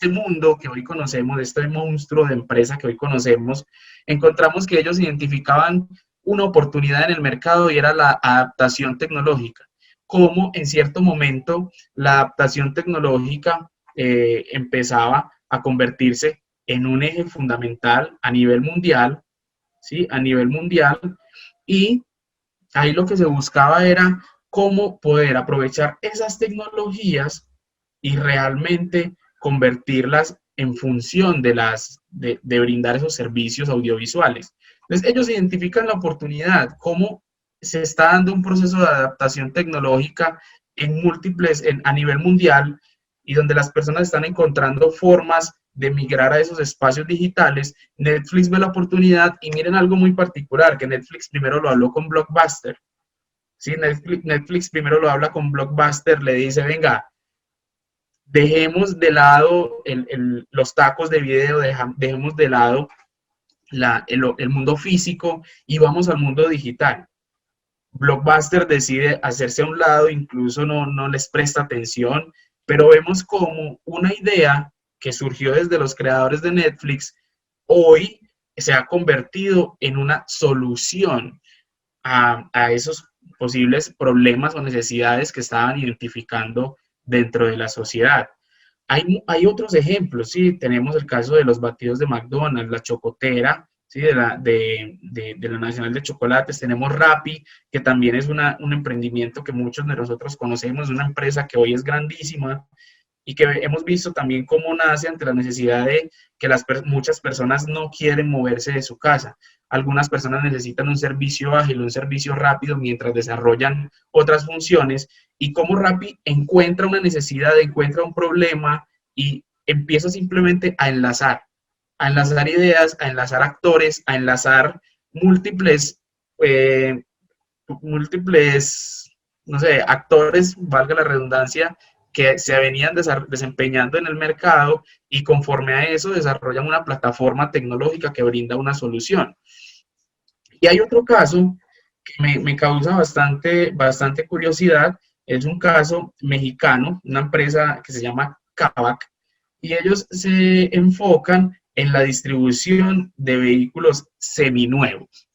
mundo que hoy conocemos, este monstruo de empresa que hoy conocemos, encontramos que ellos identificaban una oportunidad en el mercado y era la adaptación tecnológica. Como en cierto momento la adaptación tecnológica empezaba a convertirse en un eje fundamental a nivel mundial, ¿sí? A nivel mundial, y ahí lo que se buscaba era cómo poder aprovechar esas tecnologías y realmente convertirlas en función de brindar esos servicios audiovisuales. Entonces ellos identifican la oportunidad, cómo se está dando un proceso de adaptación tecnológica a nivel mundial, y donde las personas están encontrando formas de migrar a esos espacios digitales. Netflix ve la oportunidad y miren algo muy particular, que Netflix primero lo habló con Blockbuster. ¿Sí? Netflix primero lo habla con Blockbuster, le dice, venga, dejemos de lado los tacos de video, dejemos de lado el mundo físico y vamos al mundo digital. Blockbuster decide hacerse a un lado, incluso no les presta atención, pero vemos como una idea que surgió desde los creadores de Netflix, hoy se ha convertido en una solución a esos posibles problemas o necesidades que estaban identificando dentro de la sociedad. Hay otros ejemplos, ¿sí? Tenemos el caso de los batidos de McDonald's, la chocotera, ¿sí? De la Nacional de Chocolates. Tenemos Rappi, que también es un emprendimiento que muchos de nosotros conocemos, una empresa que hoy es grandísima y que hemos visto también cómo nace ante la necesidad de que muchas personas no quieren moverse de su casa. Algunas personas necesitan un servicio ágil, un servicio rápido mientras desarrollan otras funciones, y cómo Rappi encuentra una necesidad, encuentra un problema y empieza simplemente a enlazar ideas, a enlazar actores, a enlazar múltiples, no sé, actores, valga la redundancia, que se venían desempeñando en el mercado, y conforme a eso desarrollan una plataforma tecnológica que brinda una solución. Y hay otro caso que me causa bastante curiosidad, es un caso mexicano, una empresa que se llama Kavak, y ellos se enfocan en la distribución de vehículos seminuevos.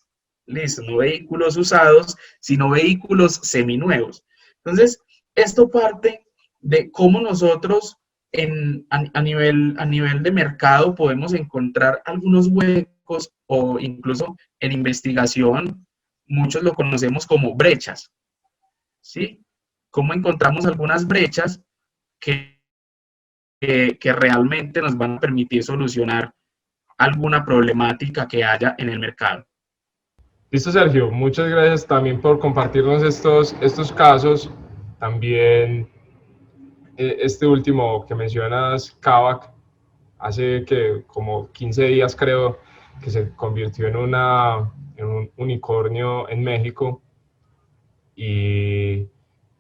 Listo, no vehículos usados, sino vehículos seminuevos. Entonces, esto parte de cómo nosotros a nivel de mercado podemos encontrar algunos huecos, o incluso en investigación, muchos lo conocemos como brechas, ¿sí? Cómo encontramos algunas brechas que realmente nos van a permitir solucionar alguna problemática que haya en el mercado. Listo, Sergio, muchas gracias también por compartirnos estos casos. También este último que mencionas, Kavak, hace que como 15 días creo que se convirtió en un unicornio en México, y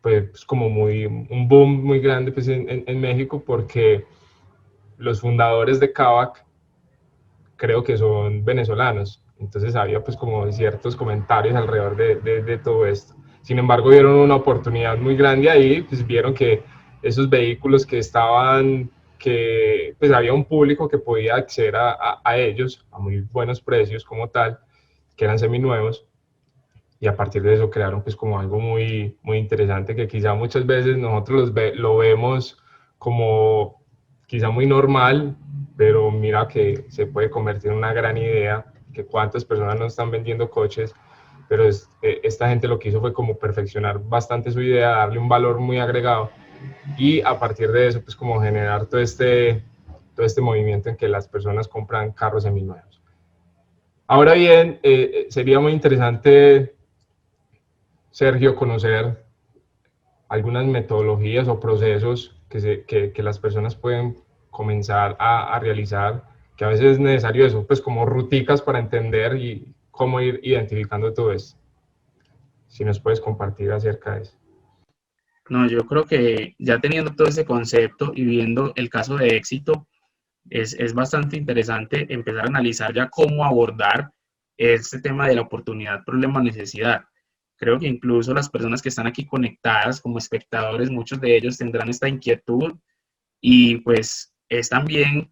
pues como un boom muy grande pues en México, porque los fundadores de Kavak creo que son venezolanos. Entonces había pues como ciertos comentarios alrededor de todo esto. Sin embargo, vieron una oportunidad muy grande ahí, pues vieron que esos vehículos que pues había un público que podía acceder a ellos a muy buenos precios como tal, que eran seminuevos, y a partir de eso crearon pues como algo muy, muy interesante, que quizá muchas veces nosotros lo vemos como quizá muy normal, pero mira que se puede convertir en una gran idea, que cuántas personas no están vendiendo coches, pero esta gente lo que hizo fue como perfeccionar bastante su idea, darle un valor muy agregado, y a partir de eso pues como generar todo este movimiento en que las personas compran carros seminuevos. Ahora bien, sería muy interesante, Sergio, conocer algunas metodologías o procesos que las personas pueden comenzar a realizar, que a veces es necesario eso, pues como ruticas para entender y cómo ir identificando todo esto. Si nos puedes compartir acerca de eso. No, yo creo que ya teniendo todo ese concepto y viendo el caso de éxito, es bastante interesante empezar a analizar ya cómo abordar este tema de la oportunidad, problema, necesidad. Creo que incluso las personas que están aquí conectadas como espectadores, muchos de ellos tendrán esta inquietud, y pues es también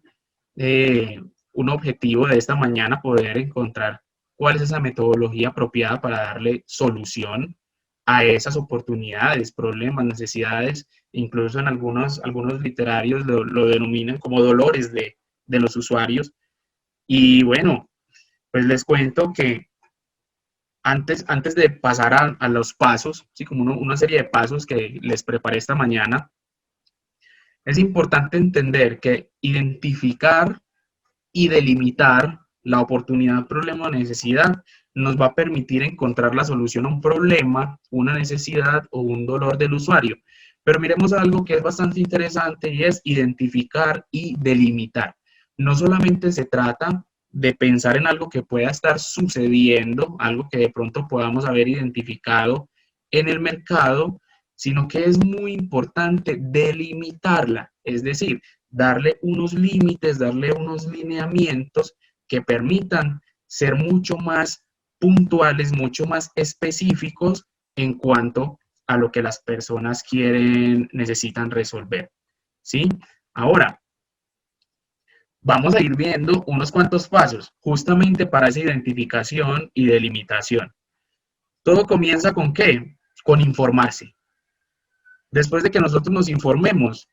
un objetivo de esta mañana poder encontrar cuál es esa metodología apropiada para darle solución a esas oportunidades, problemas, necesidades. Incluso en algunos literarios lo denominan como dolores de los usuarios. Y bueno, pues les cuento que antes de pasar a los pasos, ¿sí? Como una serie de pasos que les preparé esta mañana, es importante entender que identificar y delimitar la oportunidad, problema o necesidad nos va a permitir encontrar la solución a un problema, una necesidad o un dolor del usuario. Pero miremos algo que es bastante interesante, y es identificar y delimitar. No solamente se trata de pensar en algo que pueda estar sucediendo, algo que de pronto podamos haber identificado en el mercado, sino que es muy importante delimitarla, es decir, darle unos límites, darle unos lineamientos que permitan ser mucho más puntuales, mucho más específicos en cuanto a lo que las personas necesitan resolver, ¿sí? Ahora, vamos a ir viendo unos cuantos pasos justamente para esa identificación y delimitación. Todo comienza ¿con qué? Con informarse. Después de que nosotros nos informemos,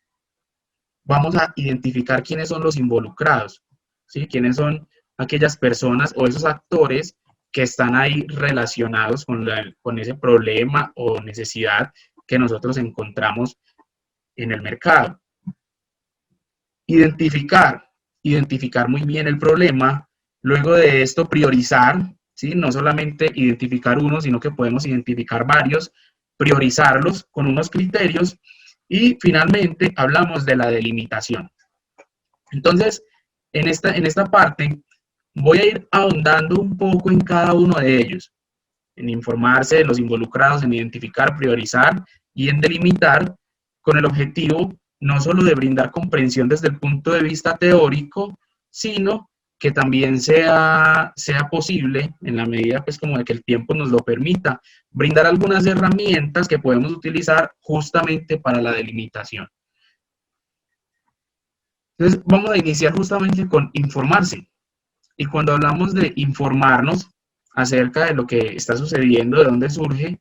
vamos a identificar quiénes son los involucrados, ¿sí? Quiénes son aquellas personas o esos actores que están ahí relacionados con ese problema o necesidad que nosotros encontramos en el mercado. Identificar muy bien el problema, luego de esto priorizar, ¿sí? No solamente identificar uno, sino que podemos identificar varios, priorizarlos con unos criterios y finalmente hablamos de la delimitación. Entonces, en esta parte voy a ir ahondando un poco en cada uno de ellos, en informarse de los involucrados, en identificar, priorizar y en delimitar, con el objetivo no solo de brindar comprensión desde el punto de vista teórico, sino que también sea posible, en la medida pues como de que el tiempo nos lo permita, brindar algunas herramientas que podemos utilizar justamente para la delimitación. Entonces vamos a iniciar justamente con informarse. Y cuando hablamos de informarnos acerca de lo que está sucediendo, de dónde surge,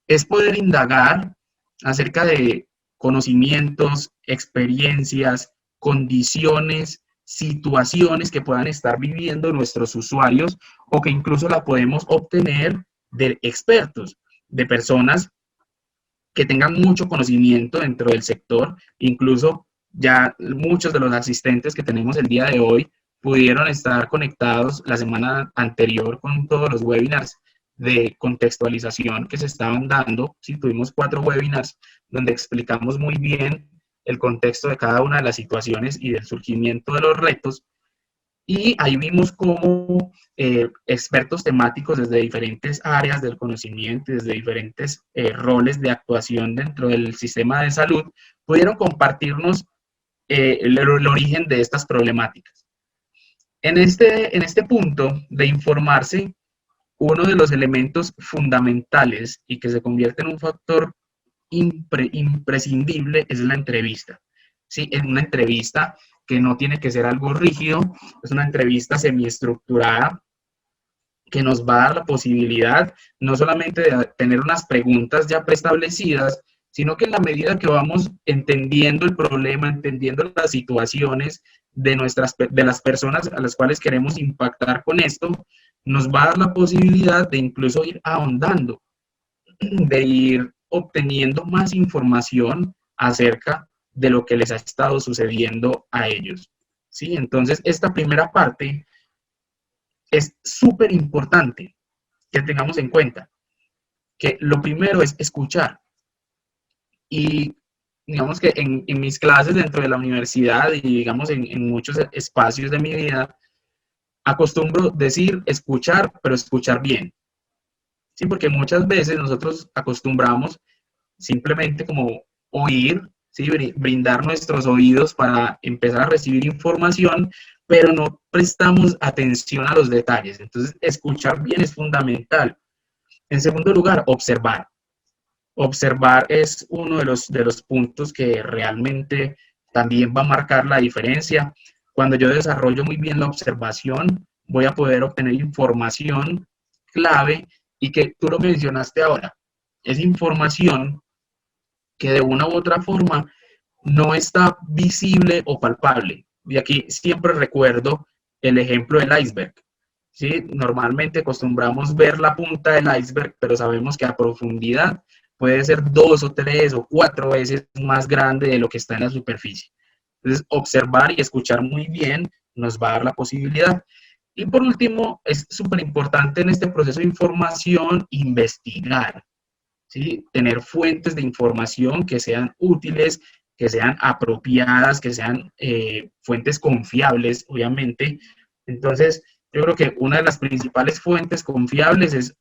es poder indagar acerca de conocimientos, experiencias, condiciones, situaciones que puedan estar viviendo nuestros usuarios o que incluso la podemos obtener de expertos, de personas que tengan mucho conocimiento dentro del sector. Incluso ya muchos de los asistentes que tenemos el día de hoy pudieron estar conectados la semana anterior con todos los webinars de contextualización que se estaban dando. Sí, tuvimos 4 webinars donde explicamos muy bien el contexto de cada una de las situaciones y del surgimiento de los retos. Y ahí vimos cómo expertos temáticos desde diferentes áreas del conocimiento, desde diferentes roles de actuación dentro del sistema de salud, pudieron compartirnos el origen de estas problemáticas. En este punto de informarse, uno de los elementos fundamentales y que se convierte en un factor imprescindible es la entrevista. ¿Sí? En una entrevista que no tiene que ser algo rígido, es una entrevista semiestructurada que nos va a dar la posibilidad no solamente de tener unas preguntas ya preestablecidas, sino que en la medida que vamos entendiendo el problema, entendiendo las situaciones de las personas a las cuales queremos impactar con esto, nos va a dar la posibilidad de incluso ir ahondando, de ir obteniendo más información acerca de lo que les ha estado sucediendo a ellos. ¿Sí? Entonces, esta primera parte es súper importante que tengamos en cuenta, que lo primero es escuchar. Y digamos que en mis clases dentro de la universidad y digamos en muchos espacios de mi vida, acostumbro decir escuchar, pero escuchar bien. Sí, porque muchas veces nosotros acostumbramos simplemente como oír, ¿sí? Brindar nuestros oídos para empezar a recibir información, pero no prestamos atención a los detalles. Entonces, escuchar bien es fundamental. En segundo lugar, observar. Observar es uno de los puntos que realmente también va a marcar la diferencia. Cuando yo desarrollo muy bien la observación, voy a poder obtener información clave y que tú lo mencionaste ahora. Es información que de una u otra forma no está visible o palpable. Y aquí siempre recuerdo el ejemplo del iceberg. ¿Sí? Normalmente acostumbramos ver la punta del iceberg, pero sabemos que a profundidad puede ser 2 o 3 o 4 veces más grande de lo que está en la superficie. Entonces, observar y escuchar muy bien nos va a dar la posibilidad. Y por último, es súper importante en este proceso de información investigar. ¿Sí? Tener fuentes de información que sean útiles, que sean apropiadas, que sean fuentes confiables, obviamente. Entonces, yo creo que una de las principales fuentes confiables es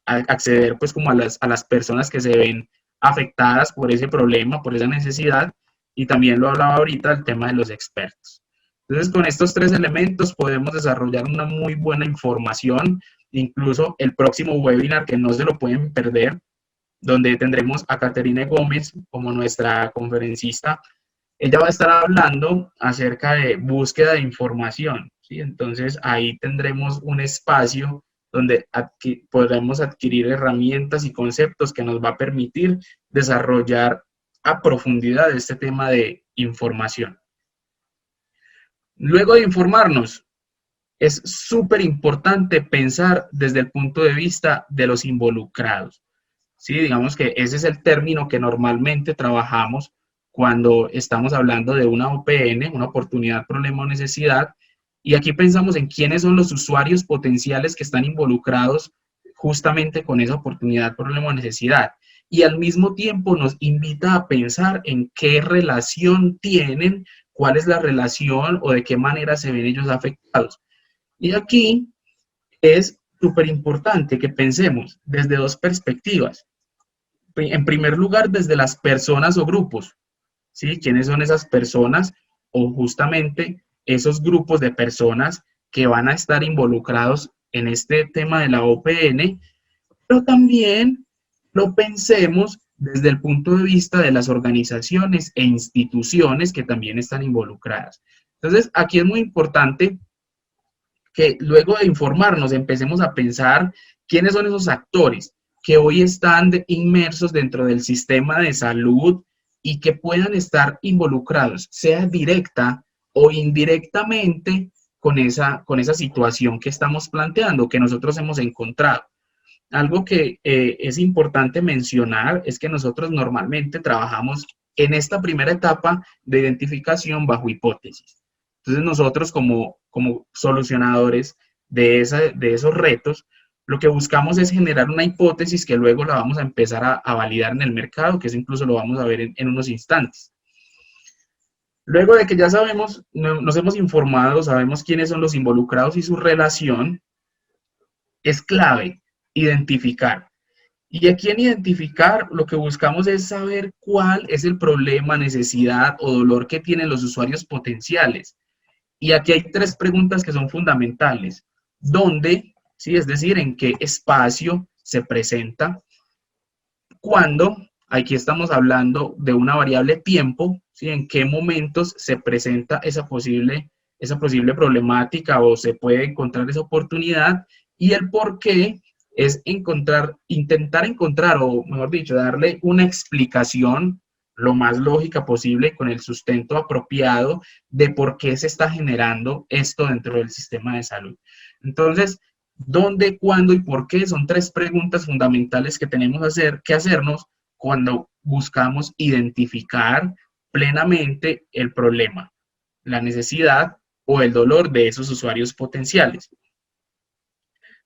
acceder pues como a las personas que se ven afectadas por ese problema, por esa necesidad, y también lo hablaba ahorita el tema de los expertos. Entonces, con estos 3 elementos podemos desarrollar una muy buena información. Incluso el próximo webinar, que no se lo pueden perder, donde tendremos a Caterine Gómez como nuestra conferencista. Ella va a estar hablando acerca de búsqueda de información, ¿sí? Entonces, ahí tendremos un espacio donde podremos adquirir herramientas y conceptos que nos va a permitir desarrollar a profundidad este tema de información. Luego de informarnos, es súper importante pensar desde el punto de vista de los involucrados. Sí, digamos que ese es el término que normalmente trabajamos cuando estamos hablando de una OPN, una oportunidad, problema o necesidad, y aquí pensamos en quiénes son los usuarios potenciales que están involucrados justamente con esa oportunidad, problema o necesidad. Y al mismo tiempo nos invita a pensar en qué relación tienen, cuál es la relación o de qué manera se ven ellos afectados. Y aquí es súper importante que pensemos desde dos perspectivas. En primer lugar, desde las personas o grupos, ¿sí? ¿Quiénes son esas personas o justamente esos grupos de personas que van a estar involucrados en este tema de la OPN? Pero también lo pensemos desde el punto de vista de las organizaciones e instituciones que también están involucradas. Entonces, aquí es muy importante que luego de informarnos empecemos a pensar quiénes son esos actores que hoy están inmersos dentro del sistema de salud y que puedan estar involucrados, sea directa o indirectamente, con esa situación que estamos planteando, que nosotros hemos encontrado. Algo que es importante mencionar es que nosotros normalmente trabajamos en esta primera etapa de identificación bajo hipótesis. Entonces nosotros como solucionadores de esos retos, lo que buscamos es generar una hipótesis que luego la vamos a empezar a validar en el mercado, que eso incluso lo vamos a ver en unos instantes. Luego de que ya sabemos, nos hemos informado, sabemos quiénes son los involucrados y su relación, es clave identificar. Y aquí en identificar lo que buscamos es saber cuál es el problema, necesidad o dolor que tienen los usuarios potenciales. Y aquí hay tres preguntas que son fundamentales. ¿Dónde? ¿Sí? Es decir, ¿en qué espacio se presenta? ¿Cuándo? Aquí estamos hablando de una variable tiempo, ¿sí? ¿En qué momentos se presenta esa posible problemática o se puede encontrar esa oportunidad? Y el por qué es intentar encontrar, o mejor dicho, darle una explicación lo más lógica posible con el sustento apropiado de por qué se está generando esto dentro del sistema de salud. Entonces, ¿dónde, cuándo y por qué? Son tres preguntas fundamentales que tenemos que hacernos cuando buscamos identificar plenamente el problema, la necesidad o el dolor de esos usuarios potenciales.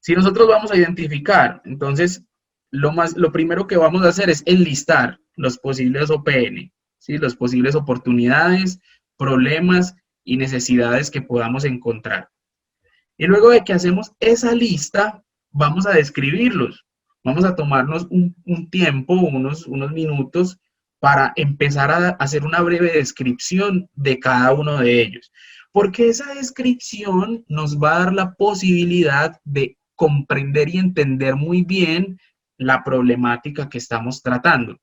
Si nosotros vamos a identificar, entonces, lo primero que vamos a hacer es enlistar los posibles OPN, ¿sí? Las posibles oportunidades, problemas y necesidades que podamos encontrar. Y luego de que hacemos esa lista, vamos a describirlos. Vamos a tomarnos un tiempo, unos minutos, para empezar a hacer una breve descripción de cada uno de ellos. Porque esa descripción nos va a dar la posibilidad de comprender y entender muy bien la problemática que estamos tratando.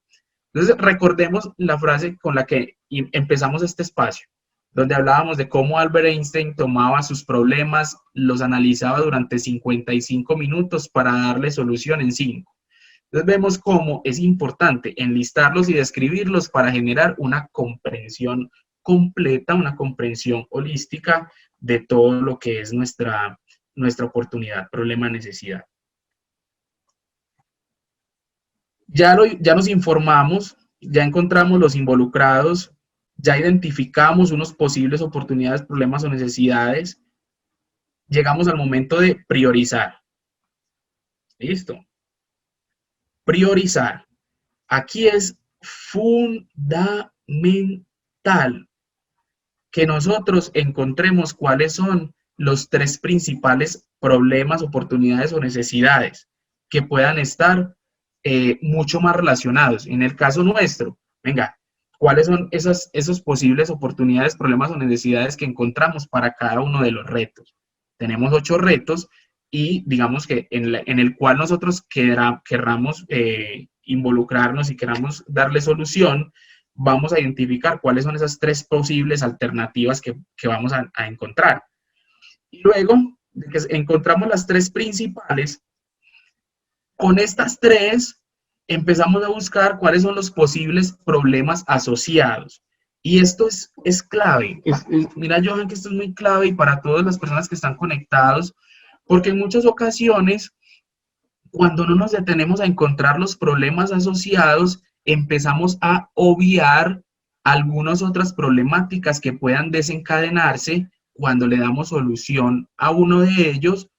Entonces, recordemos la frase con la que empezamos este espacio, donde hablábamos de cómo Albert Einstein tomaba sus problemas, los analizaba durante 55 minutos para darle solución en 5. Entonces, vemos cómo es importante enlistarlos y describirlos para generar una comprensión completa, una comprensión holística de todo lo que es nuestra oportunidad, problema, necesidad. Ya nos informamos, ya encontramos los involucrados, ya identificamos unos posibles oportunidades, problemas o necesidades. Llegamos al momento de priorizar. ¿Listo? Priorizar. Aquí es fundamental que nosotros encontremos cuáles son los tres principales problemas, oportunidades o necesidades que puedan estar mucho más relacionados. En el caso nuestro, venga, ¿cuáles son esas posibles oportunidades, problemas o necesidades que encontramos para cada uno de los retos? Tenemos 8 retos y digamos que en el cual nosotros querramos involucrarnos y queramos darle solución, vamos a identificar cuáles son esas 3 posibles alternativas que vamos a encontrar. Y luego de que encontramos las 3 principales, con estas 3 empezamos a buscar cuáles son los posibles problemas asociados. Y esto es clave. Mira, Johan, que esto es muy clave y para todas las personas que están conectados, porque en muchas ocasiones, cuando no nos detenemos a encontrar los problemas asociados, empezamos a obviar algunas otras problemáticas que puedan desencadenarse cuando le damos solución a uno de ellos,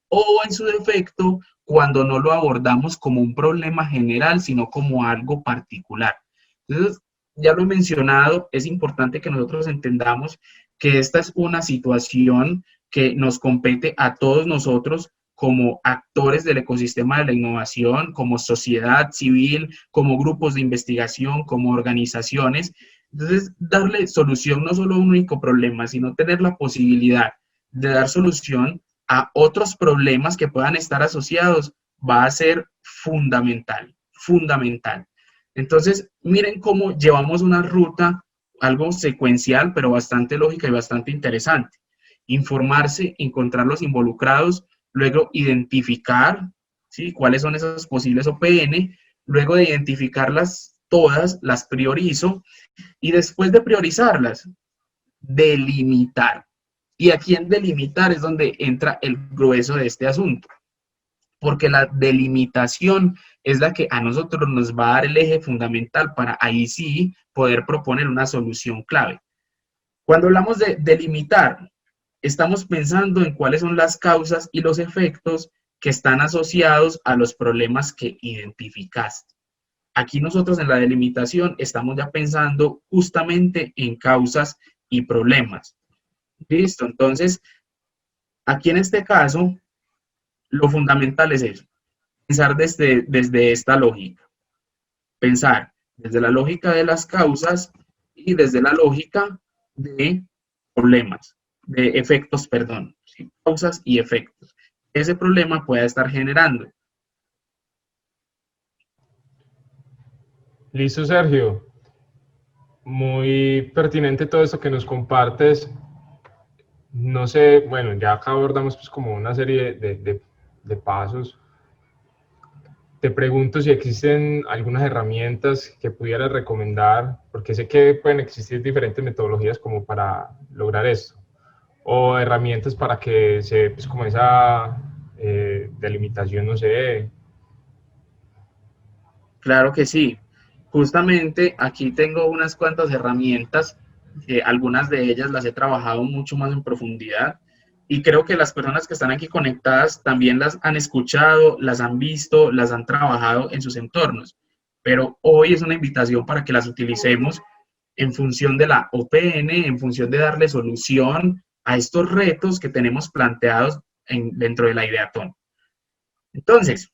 o en su defecto, cuando no lo abordamos como un problema general, sino como algo particular. Entonces, ya lo he mencionado, es importante que nosotros entendamos que esta es una situación que nos compete a todos nosotros como actores del ecosistema de la innovación, como sociedad civil, como grupos de investigación, como organizaciones. Entonces, darle solución no solo a un único problema, sino tener la posibilidad de dar solución a otros problemas que puedan estar asociados va a ser fundamental, fundamental. Entonces, miren cómo llevamos una ruta, algo secuencial, pero bastante lógica y bastante interesante. Informarse, encontrar los involucrados, luego identificar, ¿sí?, cuáles son esas posibles OPN, luego de identificarlas todas, las priorizo, y después de priorizarlas, delimitar. Y aquí en delimitar es donde entra el grueso de este asunto, porque la delimitación es la que a nosotros nos va a dar el eje fundamental para ahí sí poder proponer una solución clave. Cuando hablamos de delimitar, estamos pensando en cuáles son las causas y los efectos que están asociados a los problemas que identificaste. Aquí nosotros en la delimitación estamos ya pensando justamente en causas y problemas. Listo, entonces, aquí en este caso, lo fundamental es eso, pensar desde esta lógica, pensar desde la lógica de las causas y desde la lógica de problemas, de efectos, perdón, ¿sí? Causas y efectos. Ese problema puede estar generando. Listo, Sergio. Muy pertinente todo esto que nos compartes. No sé, bueno, ya acá abordamos pues como una serie de pasos. Te pregunto si existen algunas herramientas que pudieras recomendar, porque sé que pueden existir diferentes metodologías como para lograr esto, o herramientas para que se, pues como esa delimitación no se dé. Claro que sí. Justamente aquí tengo unas cuantas herramientas, algunas de ellas las he trabajado mucho más en profundidad y creo que las personas que están aquí conectadas también las han escuchado, las han visto, las han trabajado en sus entornos. Pero hoy es una invitación para que las utilicemos en función de la OPN, en función de darle solución a estos retos que tenemos planteados dentro de la Ideatón. Entonces,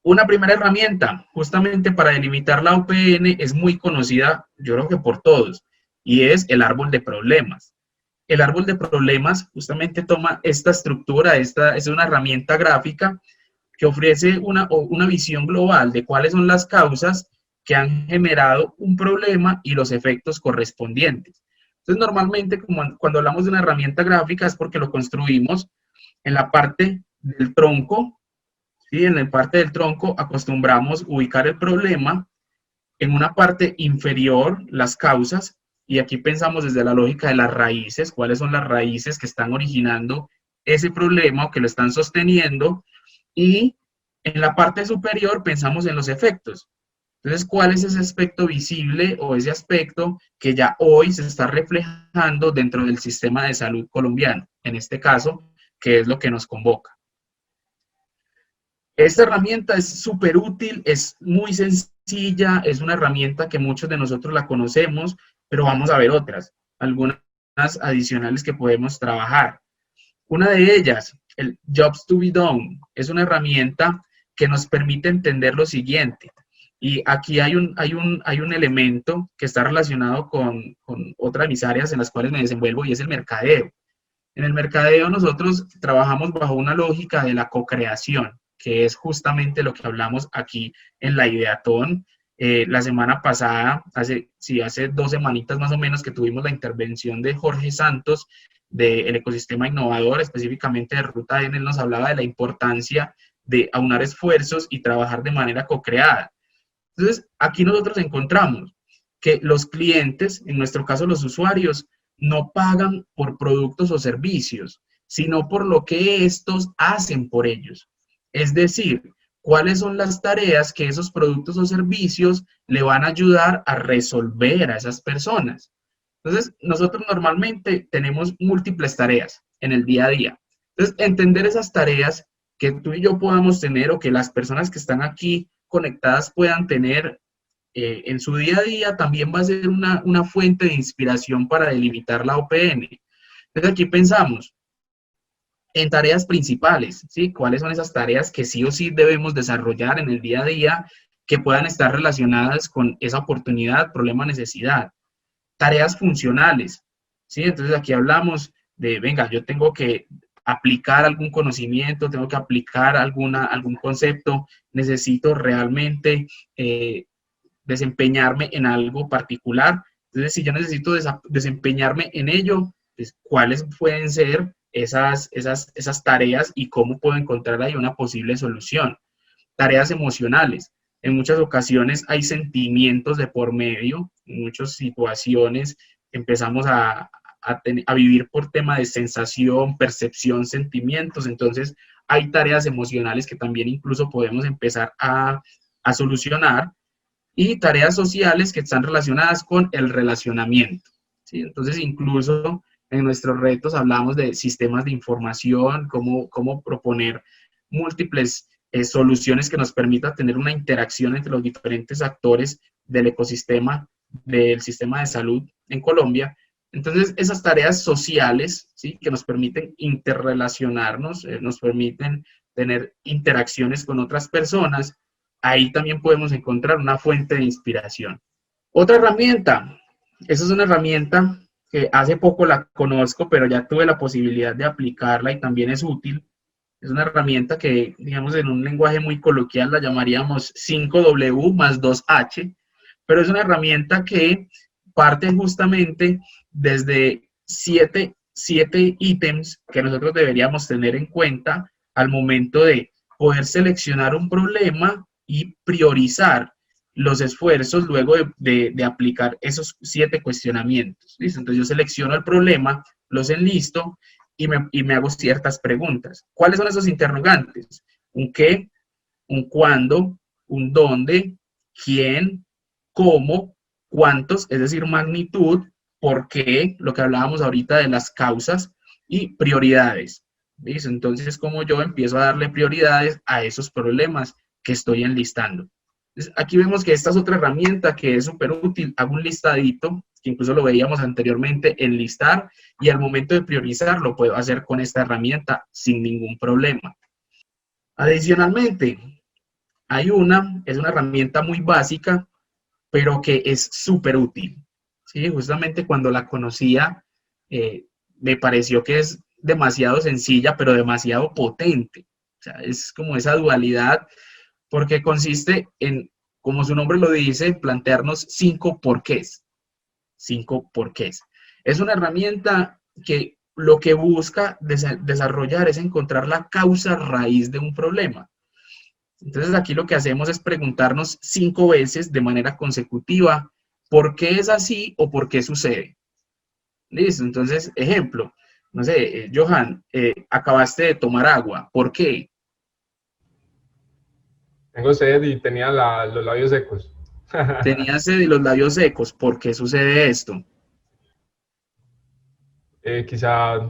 una primera herramienta, justamente para delimitar la OPN, es muy conocida, yo creo que por todos, y es el árbol de problemas. El árbol de problemas justamente toma esta estructura, esta es una herramienta gráfica que ofrece una visión global de cuáles son las causas que han generado un problema y los efectos correspondientes. Entonces, normalmente, cuando hablamos de una herramienta gráfica es porque lo construimos en la parte del tronco. ¿Sí? En la parte del tronco acostumbramos ubicar el problema, en una parte inferior las causas, y aquí pensamos desde la lógica de las raíces, cuáles son las raíces que están originando ese problema o que lo están sosteniendo, y en la parte superior pensamos en los efectos. Entonces, ¿cuál es ese aspecto visible o ese aspecto que ya hoy se está reflejando dentro del sistema de salud colombiano? En este caso, que es lo que nos convoca. Esta herramienta es súper útil, es muy sencilla, es una herramienta que muchos de nosotros la conocemos, pero vamos a ver otras, algunas adicionales que podemos trabajar. Una de ellas, el Jobs to be Done, es una herramienta que nos permite entender lo siguiente. Y aquí hay un elemento que está relacionado con otras de mis áreas en las cuales me desenvuelvo y es el mercadeo. En el mercadeo nosotros trabajamos bajo una lógica de la co-creación, que es justamente lo que hablamos aquí en la Ideatón. La semana pasada, hace 2 semanitas más o menos, que tuvimos la intervención de Jorge Santos del ecosistema innovador, específicamente de Ruta N, él nos hablaba de la importancia de aunar esfuerzos y trabajar de manera co-creada. Entonces, aquí nosotros encontramos que los clientes, en nuestro caso los usuarios, no pagan por productos o servicios, sino por lo que estos hacen por ellos. Es decir, cuáles son las tareas que esos productos o servicios le van a ayudar a resolver a esas personas. Entonces, nosotros normalmente tenemos múltiples tareas en el día a día. Entonces, entender esas tareas que tú y yo podamos tener o que las personas que están aquí conectadas puedan tener en su día a día también va a ser una fuente de inspiración para delimitar la OPN. Entonces, aquí pensamos en tareas principales, ¿sí? ¿Cuáles son esas tareas que sí o sí debemos desarrollar en el día a día que puedan estar relacionadas con esa oportunidad, problema, necesidad? Tareas funcionales, ¿sí? Entonces aquí hablamos de, venga, yo tengo que aplicar algún conocimiento, tengo que aplicar algún concepto, necesito realmente desempeñarme en algo particular. Entonces, si yo necesito desempeñarme en ello, pues, ¿cuáles pueden ser esas tareas y cómo puedo encontrar ahí una posible solución? Tareas emocionales. En muchas ocasiones hay sentimientos de por medio, en muchas situaciones empezamos a vivir por tema de sensación, percepción, sentimientos. Entonces, hay tareas emocionales que también incluso podemos empezar a solucionar, y tareas sociales que están relacionadas con el relacionamiento, ¿sí? Entonces, incluso en nuestros retos hablamos de sistemas de información, cómo proponer múltiples soluciones que nos permitan tener una interacción entre los diferentes actores del ecosistema del sistema de salud en Colombia. Entonces, esas tareas sociales, ¿sí?, que nos permiten interrelacionarnos, nos permiten tener interacciones con otras personas, ahí también podemos encontrar una fuente de inspiración. Otra herramienta, esa es una herramienta que hace poco la conozco, pero ya tuve la posibilidad de aplicarla y también es útil. Es una herramienta que, digamos, en un lenguaje muy coloquial la llamaríamos 5W más 2H, pero es una herramienta que parte justamente desde siete ítems que nosotros deberíamos tener en cuenta al momento de poder seleccionar un problema y priorizar los esfuerzos luego de aplicar esos 7 cuestionamientos. ¿Listo? Entonces yo selecciono el problema, los enlisto y me hago ciertas preguntas. ¿Cuáles son esos interrogantes? Un qué, un cuándo, un dónde, quién, cómo, cuántos, es decir, magnitud, por qué, lo que hablábamos ahorita de las causas, y prioridades. ¿Listo? Entonces, como yo empiezo a darle prioridades a esos problemas que estoy enlistando. Entonces, aquí vemos que esta es otra herramienta que es súper útil. Hago un listadito, que incluso lo veíamos anteriormente, enlistar, y al momento de priorizar lo puedo hacer con esta herramienta sin ningún problema. Adicionalmente, es una herramienta muy básica, pero que es súper útil. ¿Sí? Justamente cuando la conocía, me pareció que es demasiado sencilla, pero demasiado potente. O sea, es como esa dualidad, porque consiste en, como su nombre lo dice, plantearnos 5 porqués. 5 porqués. Es una herramienta que lo que busca desarrollar es encontrar la causa raíz de un problema. Entonces aquí lo que hacemos es preguntarnos 5 veces de manera consecutiva por qué es así o por qué sucede. Listo, entonces, ejemplo, no sé, Johan, acabaste de tomar agua, ¿por qué? Tengo sed y tenía los labios secos. Tenías sed y los labios secos, ¿por qué sucede esto? Quizá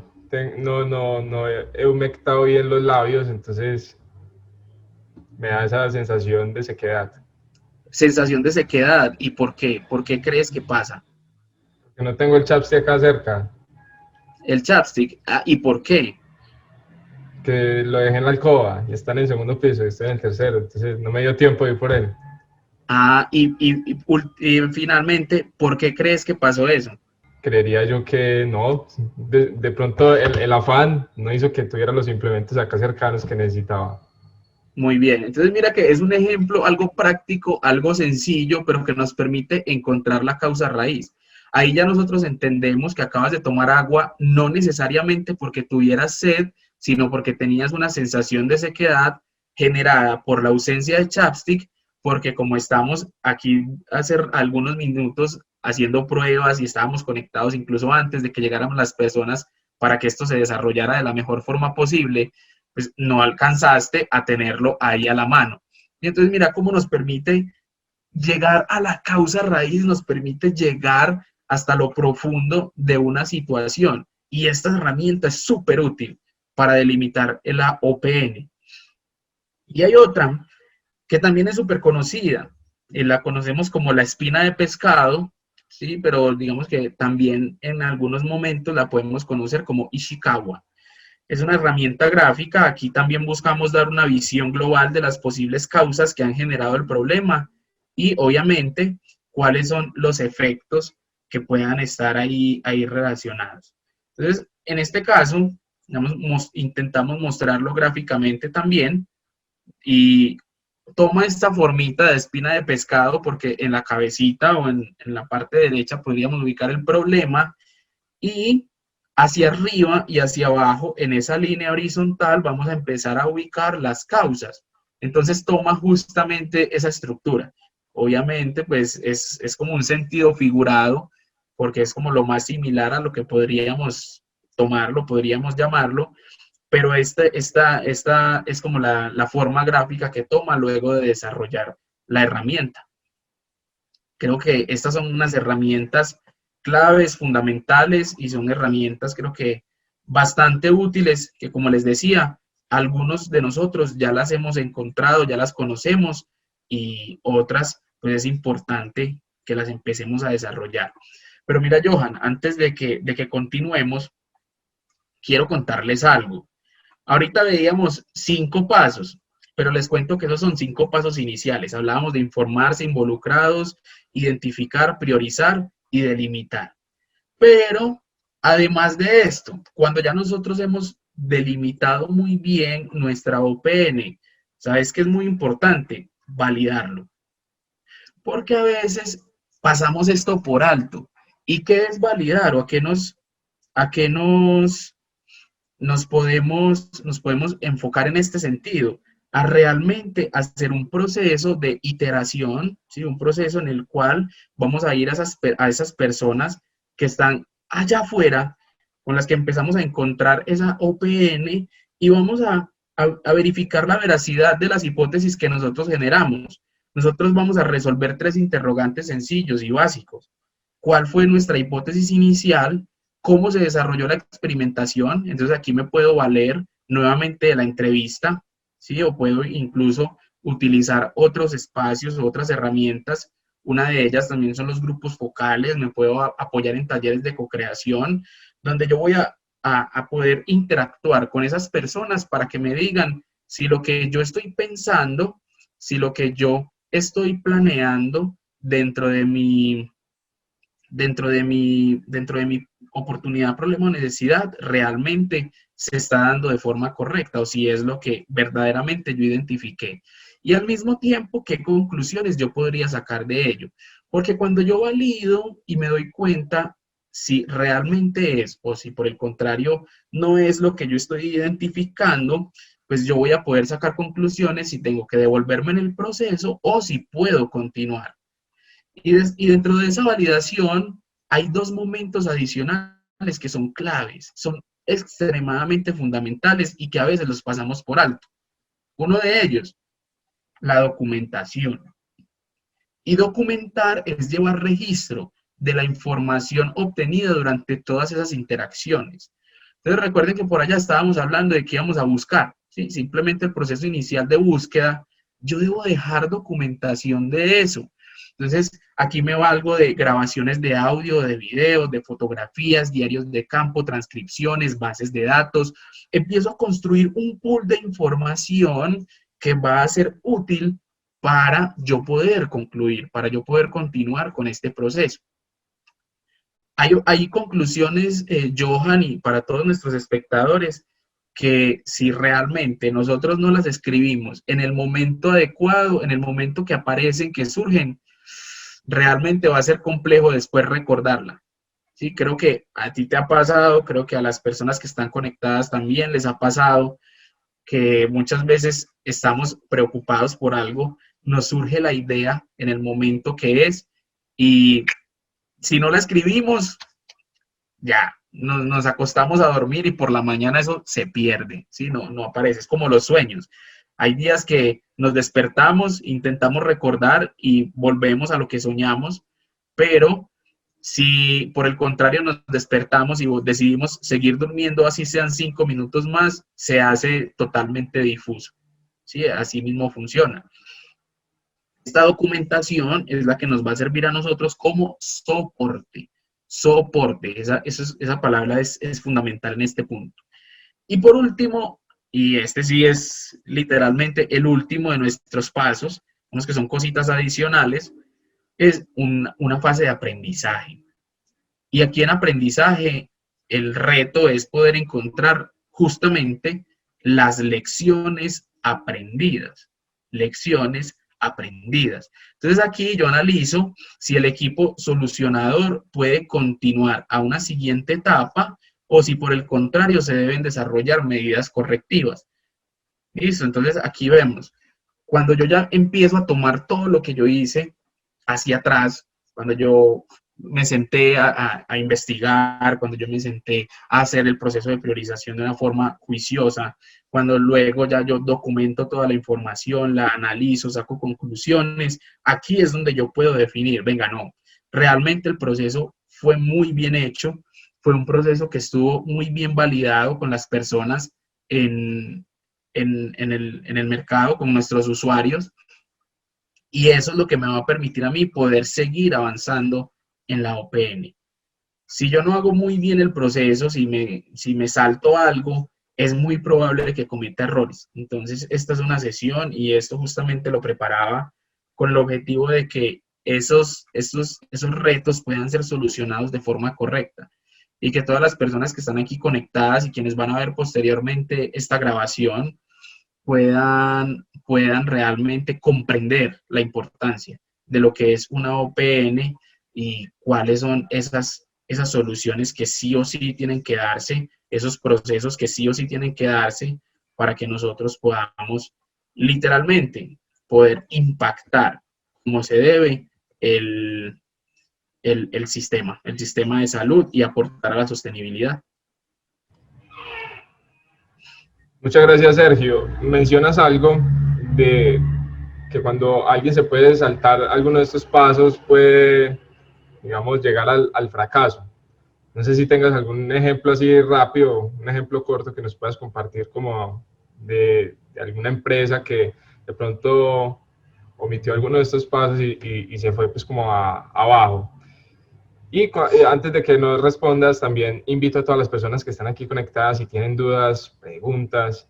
no he humectado bien los labios, entonces me da esa sensación de sequedad. Sensación de sequedad, ¿y por qué? ¿Por qué crees que pasa? Porque no tengo el chapstick acá cerca. El chapstick, ¿y por qué? Que lo dejé en la alcoba y está en el segundo piso y estoy en el tercero, entonces no me dio tiempo de ir por él. Y finalmente, ¿por qué crees que pasó eso? Creería yo que no, de pronto el afán no hizo que tuviera los implementos acá cercanos que necesitaba. Muy bien, entonces mira que es un ejemplo, algo práctico, algo sencillo, pero que nos permite encontrar la causa raíz. Ahí ya nosotros entendemos que acabas de tomar agua no necesariamente porque tuvieras sed, sino porque tenías una sensación de sequedad generada por la ausencia de chapstick, porque como estamos aquí hace algunos minutos haciendo pruebas y estábamos conectados incluso antes de que llegaran las personas para que esto se desarrollara de la mejor forma posible, pues no alcanzaste a tenerlo ahí a la mano. Y entonces mira cómo nos permite llegar a la causa raíz, nos permite llegar hasta lo profundo de una situación. Y esta herramienta es súper útil para delimitar la OPN. Y hay otra que también es súper conocida, la conocemos como la espina de pescado, ¿sí? Pero digamos que también en algunos momentos la podemos conocer como Ishikawa. Es una herramienta gráfica, aquí también buscamos dar una visión global de las posibles causas que han generado el problema y obviamente cuáles son los efectos que puedan estar ahí relacionados. Entonces, en este caso, digamos, intentamos mostrarlo gráficamente también y toma esta formita de espina de pescado porque en la cabecita o en la parte derecha podríamos ubicar el problema y hacia arriba y hacia abajo en esa línea horizontal vamos a empezar a ubicar las causas. Entonces toma justamente esa estructura. Obviamente pues es como un sentido figurado porque es como lo más similar a lo que podríamos tomarlo, podríamos llamarlo, pero esta es como la forma gráfica que toma luego de desarrollar la herramienta. Creo que estas son unas herramientas claves, fundamentales, y son herramientas creo que bastante útiles, que como les decía, algunos de nosotros ya las hemos encontrado, ya las conocemos, y otras pues es importante que las empecemos a desarrollar. Pero mira, Johan, antes de que continuemos, quiero contarles algo. Ahorita veíamos 5 pasos, pero les cuento que esos son 5 pasos iniciales. Hablábamos de informarse, involucrados, identificar, priorizar y delimitar. Pero, además de esto, cuando ya nosotros hemos delimitado muy bien nuestra OPN, ¿sabes qué es muy importante? Validarlo. Porque a veces pasamos esto por alto. ¿Y qué es validar? ¿O a qué nos podemos enfocar en este sentido? A realmente hacer un proceso de iteración, ¿sí? Un proceso en el cual vamos a ir a esas personas que están allá afuera, con las que empezamos a encontrar esa OPN y vamos a verificar la veracidad de las hipótesis que nosotros generamos. Nosotros vamos a resolver 3 interrogantes sencillos y básicos. ¿Cuál fue nuestra hipótesis inicial? ¿Cómo se desarrolló la experimentación? Entonces aquí me puedo valer nuevamente de la entrevista, ¿sí? O puedo incluso utilizar otros espacios, otras herramientas. Una de ellas también son los grupos focales. Me puedo apoyar en talleres de co-creación, donde yo voy a poder interactuar con esas personas para que me digan si lo que yo estoy pensando, si lo que yo estoy planeando dentro de mi oportunidad, problema o necesidad realmente se está dando de forma correcta o si es lo que verdaderamente yo identifiqué. Y al mismo tiempo, ¿qué conclusiones yo podría sacar de ello? Porque cuando yo valido y me doy cuenta si realmente es o si por el contrario no es lo que yo estoy identificando, pues yo voy a poder sacar conclusiones si tengo que devolverme en el proceso o si puedo continuar. Y dentro de esa validación hay 2 momentos adicionales que son claves, son extremadamente fundamentales y que a veces los pasamos por alto. Uno de ellos, la documentación. Y documentar es llevar registro de la información obtenida durante todas esas interacciones. Entonces recuerden que por allá estábamos hablando de que íbamos a buscar, ¿sí? Simplemente el proceso inicial de búsqueda, yo debo dejar documentación de eso. Entonces, aquí me valgo de grabaciones de audio, de videos, de fotografías, diarios de campo, transcripciones, bases de datos. Empiezo a construir un pool de información que va a ser útil para yo poder concluir, para yo poder continuar con este proceso. Hay conclusiones, Johan, y para todos nuestros espectadores, que si realmente nosotros no las escribimos en el momento adecuado, en el momento que aparecen, que surgen, realmente va a ser complejo después recordarla. ¿Sí? Creo que a ti te ha pasado, creo que a las personas que están conectadas también les ha pasado que muchas veces estamos preocupados por algo, nos surge la idea en el momento que es, y si no la escribimos, ya nos acostamos a dormir y por la mañana eso se pierde, ¿sí? No aparece, es como los sueños. Hay días que nos despertamos, intentamos recordar y volvemos a lo que soñamos, pero si por el contrario nos despertamos y decidimos seguir durmiendo, así sean 5 minutos más, se hace totalmente difuso, ¿sí? Así mismo funciona. Esta documentación es la que nos va a servir a nosotros como soporte. Soporte, esa palabra es fundamental en este punto. Y por último, y este sí es literalmente el último de nuestros pasos, unos que son cositas adicionales, es una fase de aprendizaje. Y aquí en aprendizaje, el reto es poder encontrar justamente las lecciones aprendidas. Lecciones aprendidas. Entonces aquí yo analizo si el equipo solucionador puede continuar a una siguiente etapa o si por el contrario se deben desarrollar medidas correctivas. Listo, entonces aquí vemos, cuando yo ya empiezo a tomar todo lo que yo hice hacia atrás, cuando yo me senté a investigar, cuando yo me senté a hacer el proceso de priorización de una forma juiciosa, cuando luego ya yo documento toda la información, la analizo, saco conclusiones, aquí es donde yo puedo definir, venga, no, realmente el proceso fue muy bien hecho, fue un proceso que estuvo muy bien validado con las personas en el mercado, con nuestros usuarios, y eso es lo que me va a permitir a mí poder seguir avanzando en la OPN. Si yo no hago muy bien el proceso, si me salto algo, es muy probable que cometa errores. Entonces, esta es una sesión y esto justamente lo preparaba con el objetivo de que esos retos puedan ser solucionados de forma correcta y que todas las personas que están aquí conectadas y quienes van a ver posteriormente esta grabación puedan realmente comprender la importancia de lo que es una OPN y cuáles son esas soluciones que sí o sí tienen que darse, esos procesos que sí o sí tienen que darse para que nosotros podamos literalmente poder impactar como se debe el sistema de salud y aportar a la sostenibilidad. Muchas gracias, Sergio. Mencionas algo de que cuando alguien se puede saltar alguno de estos pasos puede, digamos, llegar al fracaso. No sé si tengas algún ejemplo así rápido, un ejemplo corto que nos puedas compartir como de alguna empresa que de pronto omitió alguno de estos pasos y se fue pues como abajo. Y antes de que nos respondas, también invito a todas las personas que están aquí conectadas, si tienen dudas, preguntas,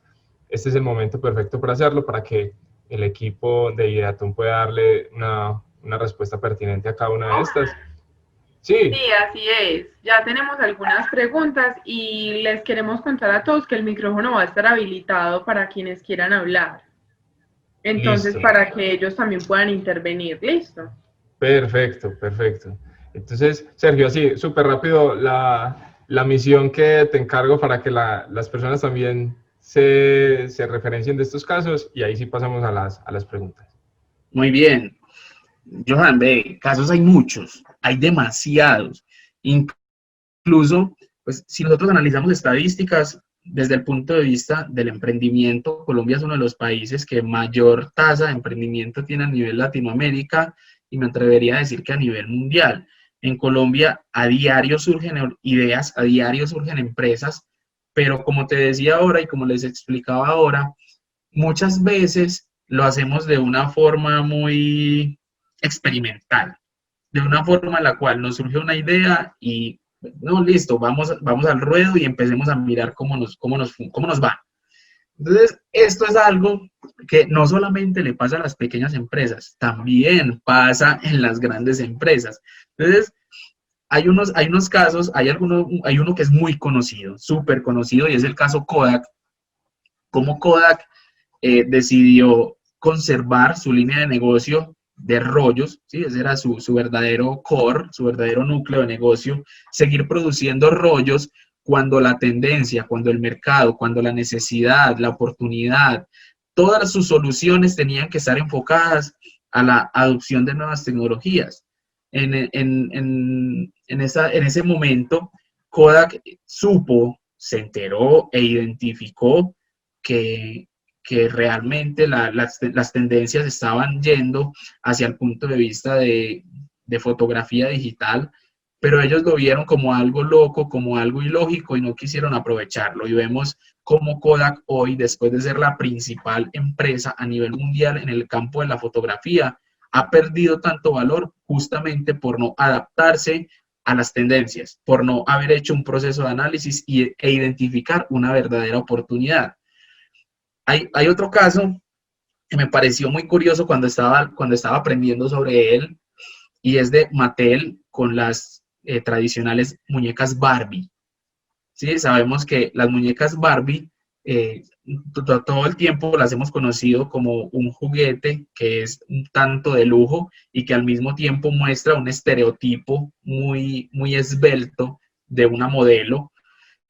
este es el momento perfecto para hacerlo, para que el equipo de Ideatum pueda darle una respuesta pertinente a cada una de estas. Sí. Sí, así es. Ya tenemos algunas preguntas y les queremos contar a todos que el micrófono va a estar habilitado para quienes quieran hablar. Entonces, Listo. para que ellos también puedan intervenir. ¿Listo? Perfecto, perfecto. Entonces, Sergio, así, súper rápido, la misión que te encargo para que las personas también se referencien de estos casos y ahí sí pasamos a las preguntas. Muy bien. Johan, ve, casos hay muchos, hay demasiados. Incluso, pues, si nosotros analizamos estadísticas desde el punto de vista del emprendimiento, Colombia es uno de los países que mayor tasa de emprendimiento tiene a nivel Latinoamérica y me atrevería a decir que a nivel mundial. En Colombia a diario surgen ideas, a diario surgen empresas, pero como te decía ahora y como les explicaba ahora, muchas veces lo hacemos de una forma muy experimental, de una forma en la cual nos surge una idea y no, listo, vamos al ruedo y empecemos a mirar cómo nos va. Entonces, esto es algo que no solamente le pasa a las pequeñas empresas, también pasa en las grandes empresas. Entonces, hay unos casos, hay uno que es muy conocido, súper conocido, y es el caso Kodak. Cómo Kodak decidió conservar su línea de negocio de rollos, ¿sí? Ese era su verdadero core, su verdadero núcleo de negocio, seguir produciendo rollos cuando la tendencia, cuando el mercado, cuando la necesidad, la oportunidad, todas sus soluciones tenían que estar enfocadas a la adopción de nuevas tecnologías. En ese momento, Kodak se enteró e identificó que realmente las tendencias estaban yendo hacia el punto de vista de fotografía digital, pero ellos lo vieron como algo loco, como algo ilógico y no quisieron aprovecharlo. Y vemos cómo Kodak hoy, después de ser la principal empresa a nivel mundial en el campo de la fotografía, ha perdido tanto valor justamente por no adaptarse a las tendencias, por no haber hecho un proceso de análisis e identificar una verdadera oportunidad. Hay otro caso que me pareció muy curioso cuando estaba aprendiendo sobre él, y es de Mattel con las tradicionales muñecas Barbie. ¿Sí? Sabemos que las muñecas Barbie todo el tiempo las hemos conocido como un juguete que es un tanto de lujo y que al mismo tiempo muestra un estereotipo muy, muy esbelto de una modelo.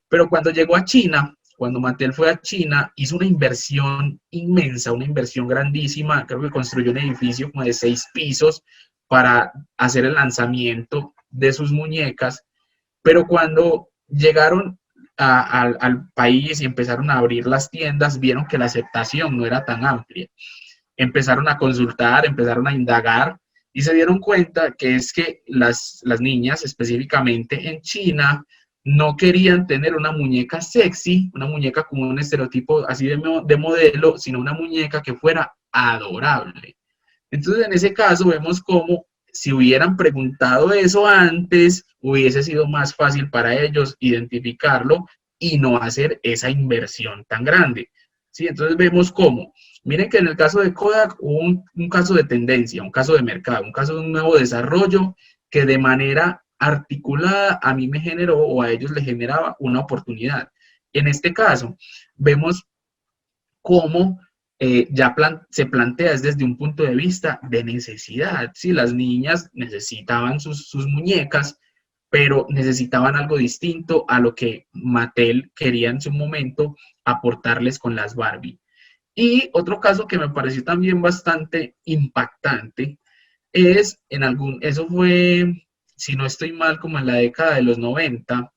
Pero cuando llegó a China, cuando Mattel fue a China, hizo una inversión inmensa, una inversión grandísima. Creo que construyó un edificio como de 6 pisos para hacer el lanzamiento de sus muñecas. Pero cuando llegaron al país y empezaron a abrir las tiendas, vieron que la aceptación no era tan amplia. Empezaron a consultar, empezaron a indagar y se dieron cuenta que es que las niñas, específicamente en China, no querían tener una muñeca sexy, una muñeca como un estereotipo así de modelo, sino una muñeca que fuera adorable. Entonces, en ese caso, vemos cómo si hubieran preguntado eso antes, hubiese sido más fácil para ellos identificarlo y no hacer esa inversión tan grande. ¿Sí? Entonces, vemos cómo. Miren que en el caso de Kodak hubo un caso de tendencia, un caso de mercado, un caso de un nuevo desarrollo que de manera articulada a mí me generó o a ellos les generaba una oportunidad. En este caso, vemos cómo se plantea desde un punto de vista de necesidad. ¿Sí? Las niñas necesitaban sus muñecas, pero necesitaban algo distinto a lo que Mattel quería en su momento aportarles con las Barbie. Y otro caso que me pareció también bastante impactante es eso fue, si no estoy mal, como en la década de los 90,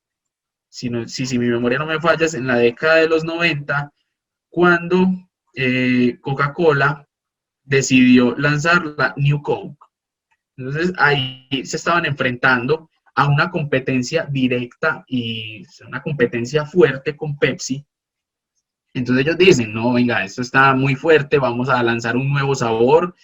si mi memoria no me falla, es en la década de los 90, cuando Coca-Cola decidió lanzar la New Coke. Entonces ahí se estaban enfrentando a una competencia directa y una competencia fuerte con Pepsi. Entonces ellos dicen, no, venga, esto está muy fuerte, vamos a lanzar un nuevo sabor,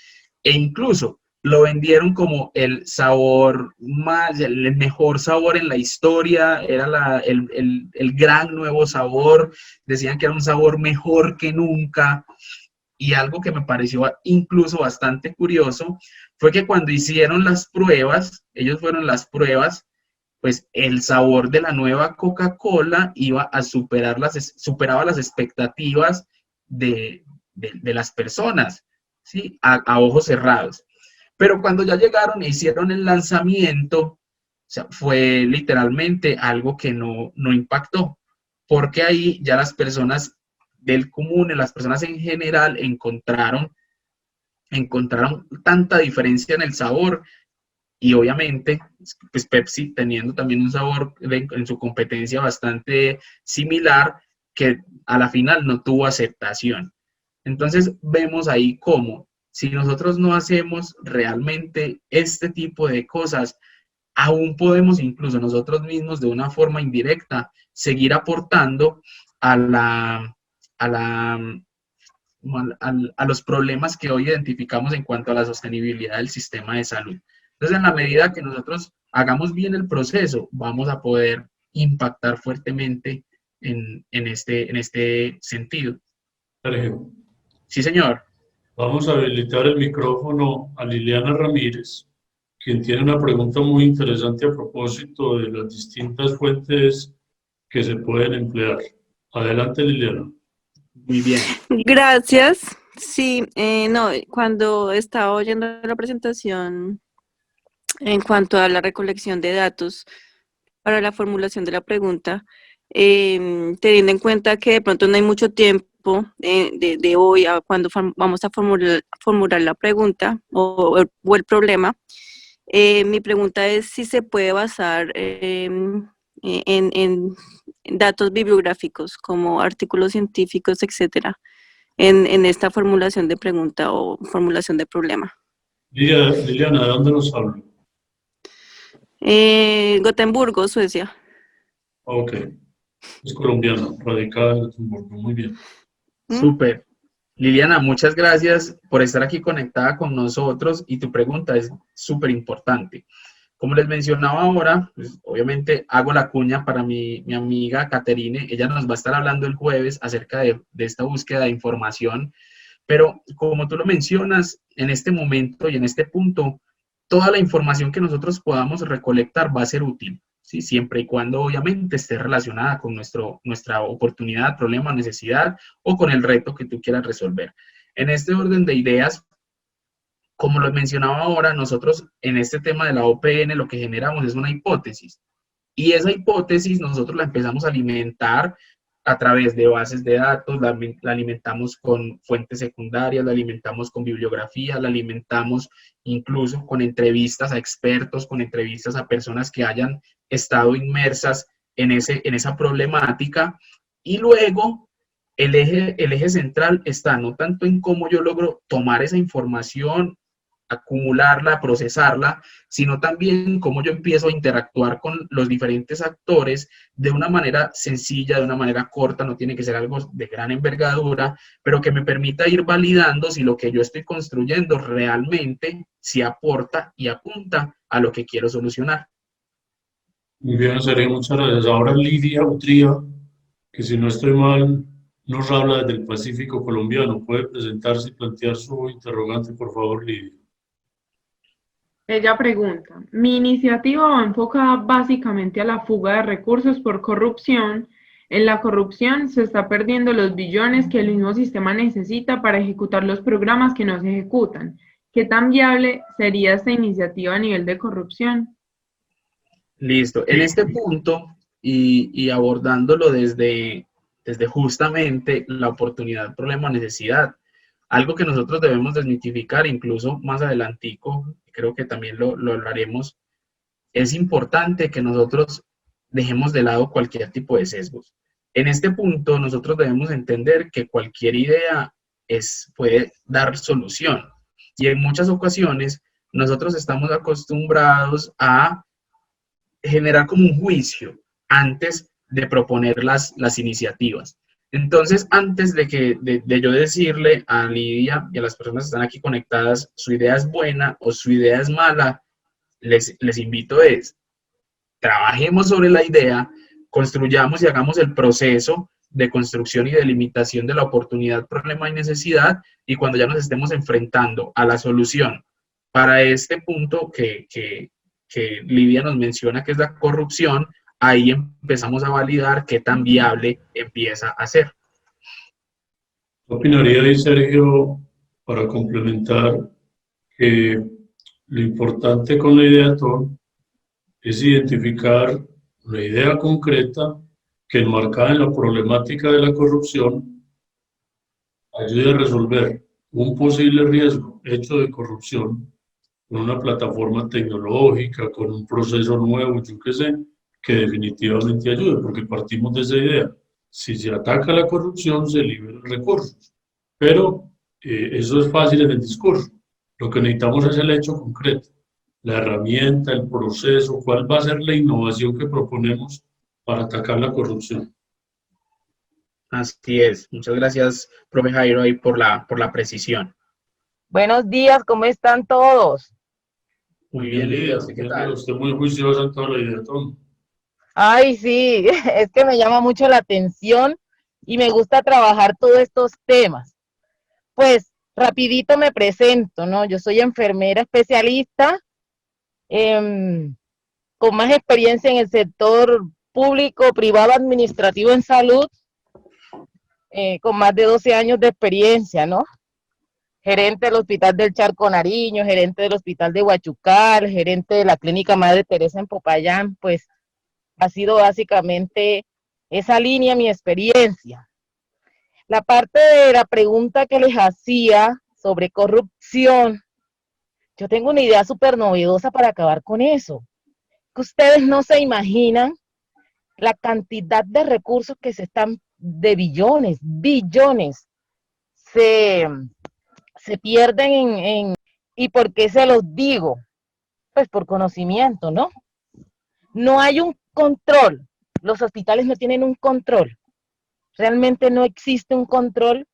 e incluso lo vendieron como el sabor el mejor sabor en la historia, era el gran nuevo sabor, decían que era un sabor mejor que nunca. Y algo que me pareció incluso bastante curioso fue que cuando hicieron las pruebas, ellos fueron las pruebas, pues el sabor de la nueva Coca-Cola superaba las expectativas de las personas, ¿sí? A ojos cerrados. Pero cuando ya llegaron e hicieron el lanzamiento, o sea, fue literalmente algo que no impactó, porque ahí ya las personas del común, las personas en general encontraron tanta diferencia en el sabor. Y obviamente, pues Pepsi teniendo también un sabor en su competencia bastante similar, que a la final no tuvo aceptación. Entonces vemos ahí cómo, si nosotros no hacemos realmente este tipo de cosas, aún podemos incluso nosotros mismos de una forma indirecta seguir aportando a los problemas que hoy identificamos en cuanto a la sostenibilidad del sistema de salud. Entonces, en la medida que nosotros hagamos bien el proceso, vamos a poder impactar fuertemente en este sentido. Sergio, Sí, señor. vamos a habilitar el micrófono a Liliana Ramírez, quien tiene una pregunta muy interesante a propósito de las distintas fuentes que se pueden emplear. Adelante, Liliana. Muy bien. Gracias. Sí, no, cuando estaba oyendo la presentación en cuanto a la recolección de datos para la formulación de la pregunta, teniendo en cuenta que de pronto no hay mucho tiempo de hoy a cuando vamos a formular la pregunta o el problema. Mi pregunta es si se puede basar en datos bibliográficos como artículos científicos, etcétera, en esta formulación de pregunta o formulación de problema. Liliana, ¿de dónde nos habla? Gotemburgo, Suecia. Ok, es colombiana, radicada en Gotemburgo, muy bien. Súper. Liliana, muchas gracias por estar aquí conectada con nosotros y tu pregunta es súper importante. Como les mencionaba ahora, pues, obviamente hago la cuña para mi amiga Caterine. Ella nos va a estar hablando el jueves acerca de esta búsqueda de información, pero como tú lo mencionas, en este momento y en este punto, toda la información que nosotros podamos recolectar va a ser útil, ¿sí? Siempre y cuando obviamente esté relacionada con nuestra oportunidad, problema, necesidad o con el reto que tú quieras resolver. En este orden de ideas, como lo mencionaba ahora, nosotros en este tema de la OPN lo que generamos es una hipótesis. Y esa hipótesis nosotros la empezamos a alimentar a través de bases de datos, la alimentamos con fuentes secundarias, la alimentamos con bibliografía, la alimentamos incluso con entrevistas a expertos, con entrevistas a personas que hayan estado inmersas en esa problemática. Y luego el eje central está no tanto en cómo yo logro tomar esa información, acumularla, procesarla, sino también cómo yo empiezo a interactuar con los diferentes actores de una manera sencilla, de una manera corta, no tiene que ser algo de gran envergadura, pero que me permita ir validando si lo que yo estoy construyendo realmente si aporta y apunta a lo que quiero solucionar. Muy bien, Sergio, muchas gracias. Ahora Lidia Utría, que si no estoy mal, nos habla desde el Pacífico colombiano. ¿Puede presentarse y plantear su interrogante, por favor, Lidia? Ella pregunta, mi iniciativa va enfocada básicamente a la fuga de recursos por corrupción. En la corrupción se está perdiendo los billones que el mismo sistema necesita para ejecutar los programas que no se ejecutan. ¿Qué tan viable sería esta iniciativa a nivel de corrupción? Listo. En este punto, y abordándolo desde justamente la oportunidad, problema, necesidad, algo que nosotros debemos desmitificar, incluso más adelantico, creo que también lo hablaremos, es importante que nosotros dejemos de lado cualquier tipo de sesgos. En este punto, nosotros debemos entender que cualquier idea puede dar solución. Y en muchas ocasiones, nosotros estamos acostumbrados a generar como un juicio antes de proponer las iniciativas. Entonces, antes de yo decirle a Lidia y a las personas que están aquí conectadas, su idea es buena o su idea es mala, les invito trabajemos sobre la idea, construyamos y hagamos el proceso de construcción y delimitación de la oportunidad, problema y necesidad, y cuando ya nos estemos enfrentando a la solución para este punto que Lidia nos menciona, que es la corrupción, ahí empezamos a validar qué tan viable empieza a ser. ¿Qué opinaría ahí, Sergio, para complementar que lo importante con la ideatón es identificar una idea concreta que, enmarcada en la problemática de la corrupción, ayude a resolver un posible riesgo hecho de corrupción con una plataforma tecnológica, con un proceso nuevo, yo qué sé, que definitivamente ayude, porque partimos de esa idea. Si se ataca la corrupción, se liberan recursos. Pero eso es fácil en el discurso. Lo que necesitamos es el hecho concreto, la herramienta, el proceso, cuál va a ser la innovación que proponemos para atacar la corrupción. Así es. Muchas gracias, profe Jairo, ahí por la precisión. Buenos días, ¿cómo están todos? Muy bien, Lidia. ¿Qué tal? Usted muy juiciosa en toda la idea, Tom. Ay, sí, es que me llama mucho la atención y me gusta trabajar todos estos temas. Pues, rapidito me presento, ¿no? Yo soy enfermera especialista, con más experiencia en el sector público, privado, administrativo en salud, con más de 12 años de experiencia, ¿no? Gerente del Hospital del Charco Nariño, gerente del Hospital de Huachucal, gerente de la Clínica Madre Teresa en Popayán, pues ha sido básicamente esa línea mi experiencia. La parte de la pregunta que les hacía sobre corrupción, yo tengo una idea súper novedosa para acabar con eso. Que ustedes no se imaginan la cantidad de recursos que se están, de billones, se pierden ¿y por qué se los digo? Pues por conocimiento, ¿no? No hay un control, los hospitales no tienen un control, realmente no existe un control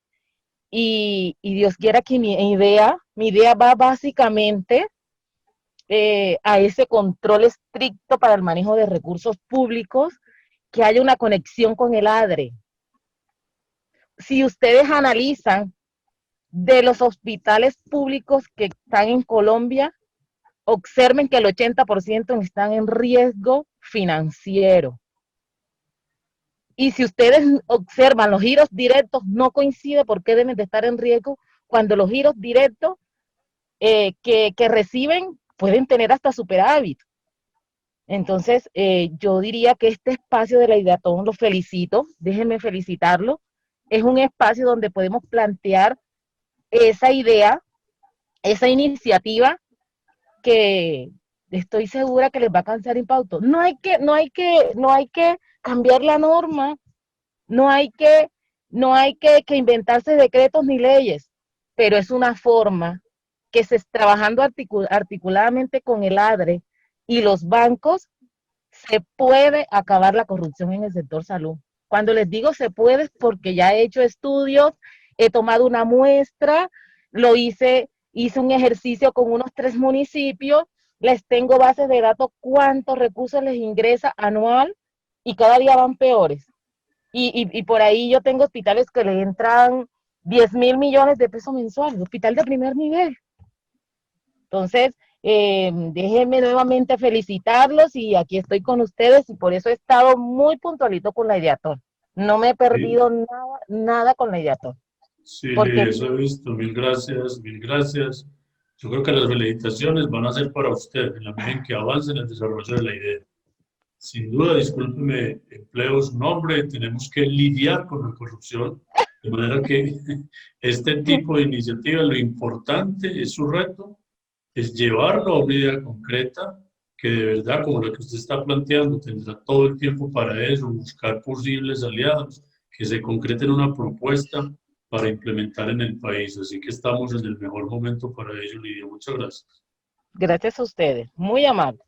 y Dios quiera que mi idea va básicamente a ese control estricto para el manejo de recursos públicos, que haya una conexión con el ADRE. Si ustedes analizan de los hospitales públicos que están en Colombia, observen que el 80% están en riesgo financiero. Y si ustedes observan los giros directos, no coincide por qué deben de estar en riesgo cuando los giros directos que reciben pueden tener hasta superávit. Entonces, yo diría que este espacio de la Ideatón, lo felicito, déjenme felicitarlo, es un espacio donde podemos plantear esa idea, esa iniciativa que estoy segura que les va a causar impacto. No hay que cambiar la norma, no hay que inventarse decretos ni leyes, pero es una forma que se está trabajando articuladamente con el ADRE y los bancos, se puede acabar la corrupción en el sector salud. Cuando les digo se puede es porque ya he hecho estudios, he tomado una muestra, hice un ejercicio con unos 3 municipios, les tengo bases de datos cuántos recursos les ingresa anual y cada día van peores. Y por ahí yo tengo hospitales que le entran 10.000 millones de pesos mensuales, hospital de primer nivel. Entonces, déjenme nuevamente felicitarlos y aquí estoy con ustedes y por eso he estado muy puntualito con la Ideatón. No me he perdido nada con la Ideatón. Sí, Porque eso he visto. Mil gracias, mil gracias. Yo creo que las felicitaciones van a ser para usted en la medida en que avance en el desarrollo de la idea. Sin duda, discúlpeme, empleo su nombre, tenemos que lidiar con la corrupción, de manera que este tipo de iniciativa, lo importante es su reto, es llevarlo a una idea concreta, que de verdad, como la que usted está planteando, tendrá todo el tiempo para eso, buscar posibles aliados, que se concreten una propuesta para implementar en el país. Así que estamos en el mejor momento para ello, Lidia. Muchas gracias. gracias a ustedes, muy amables.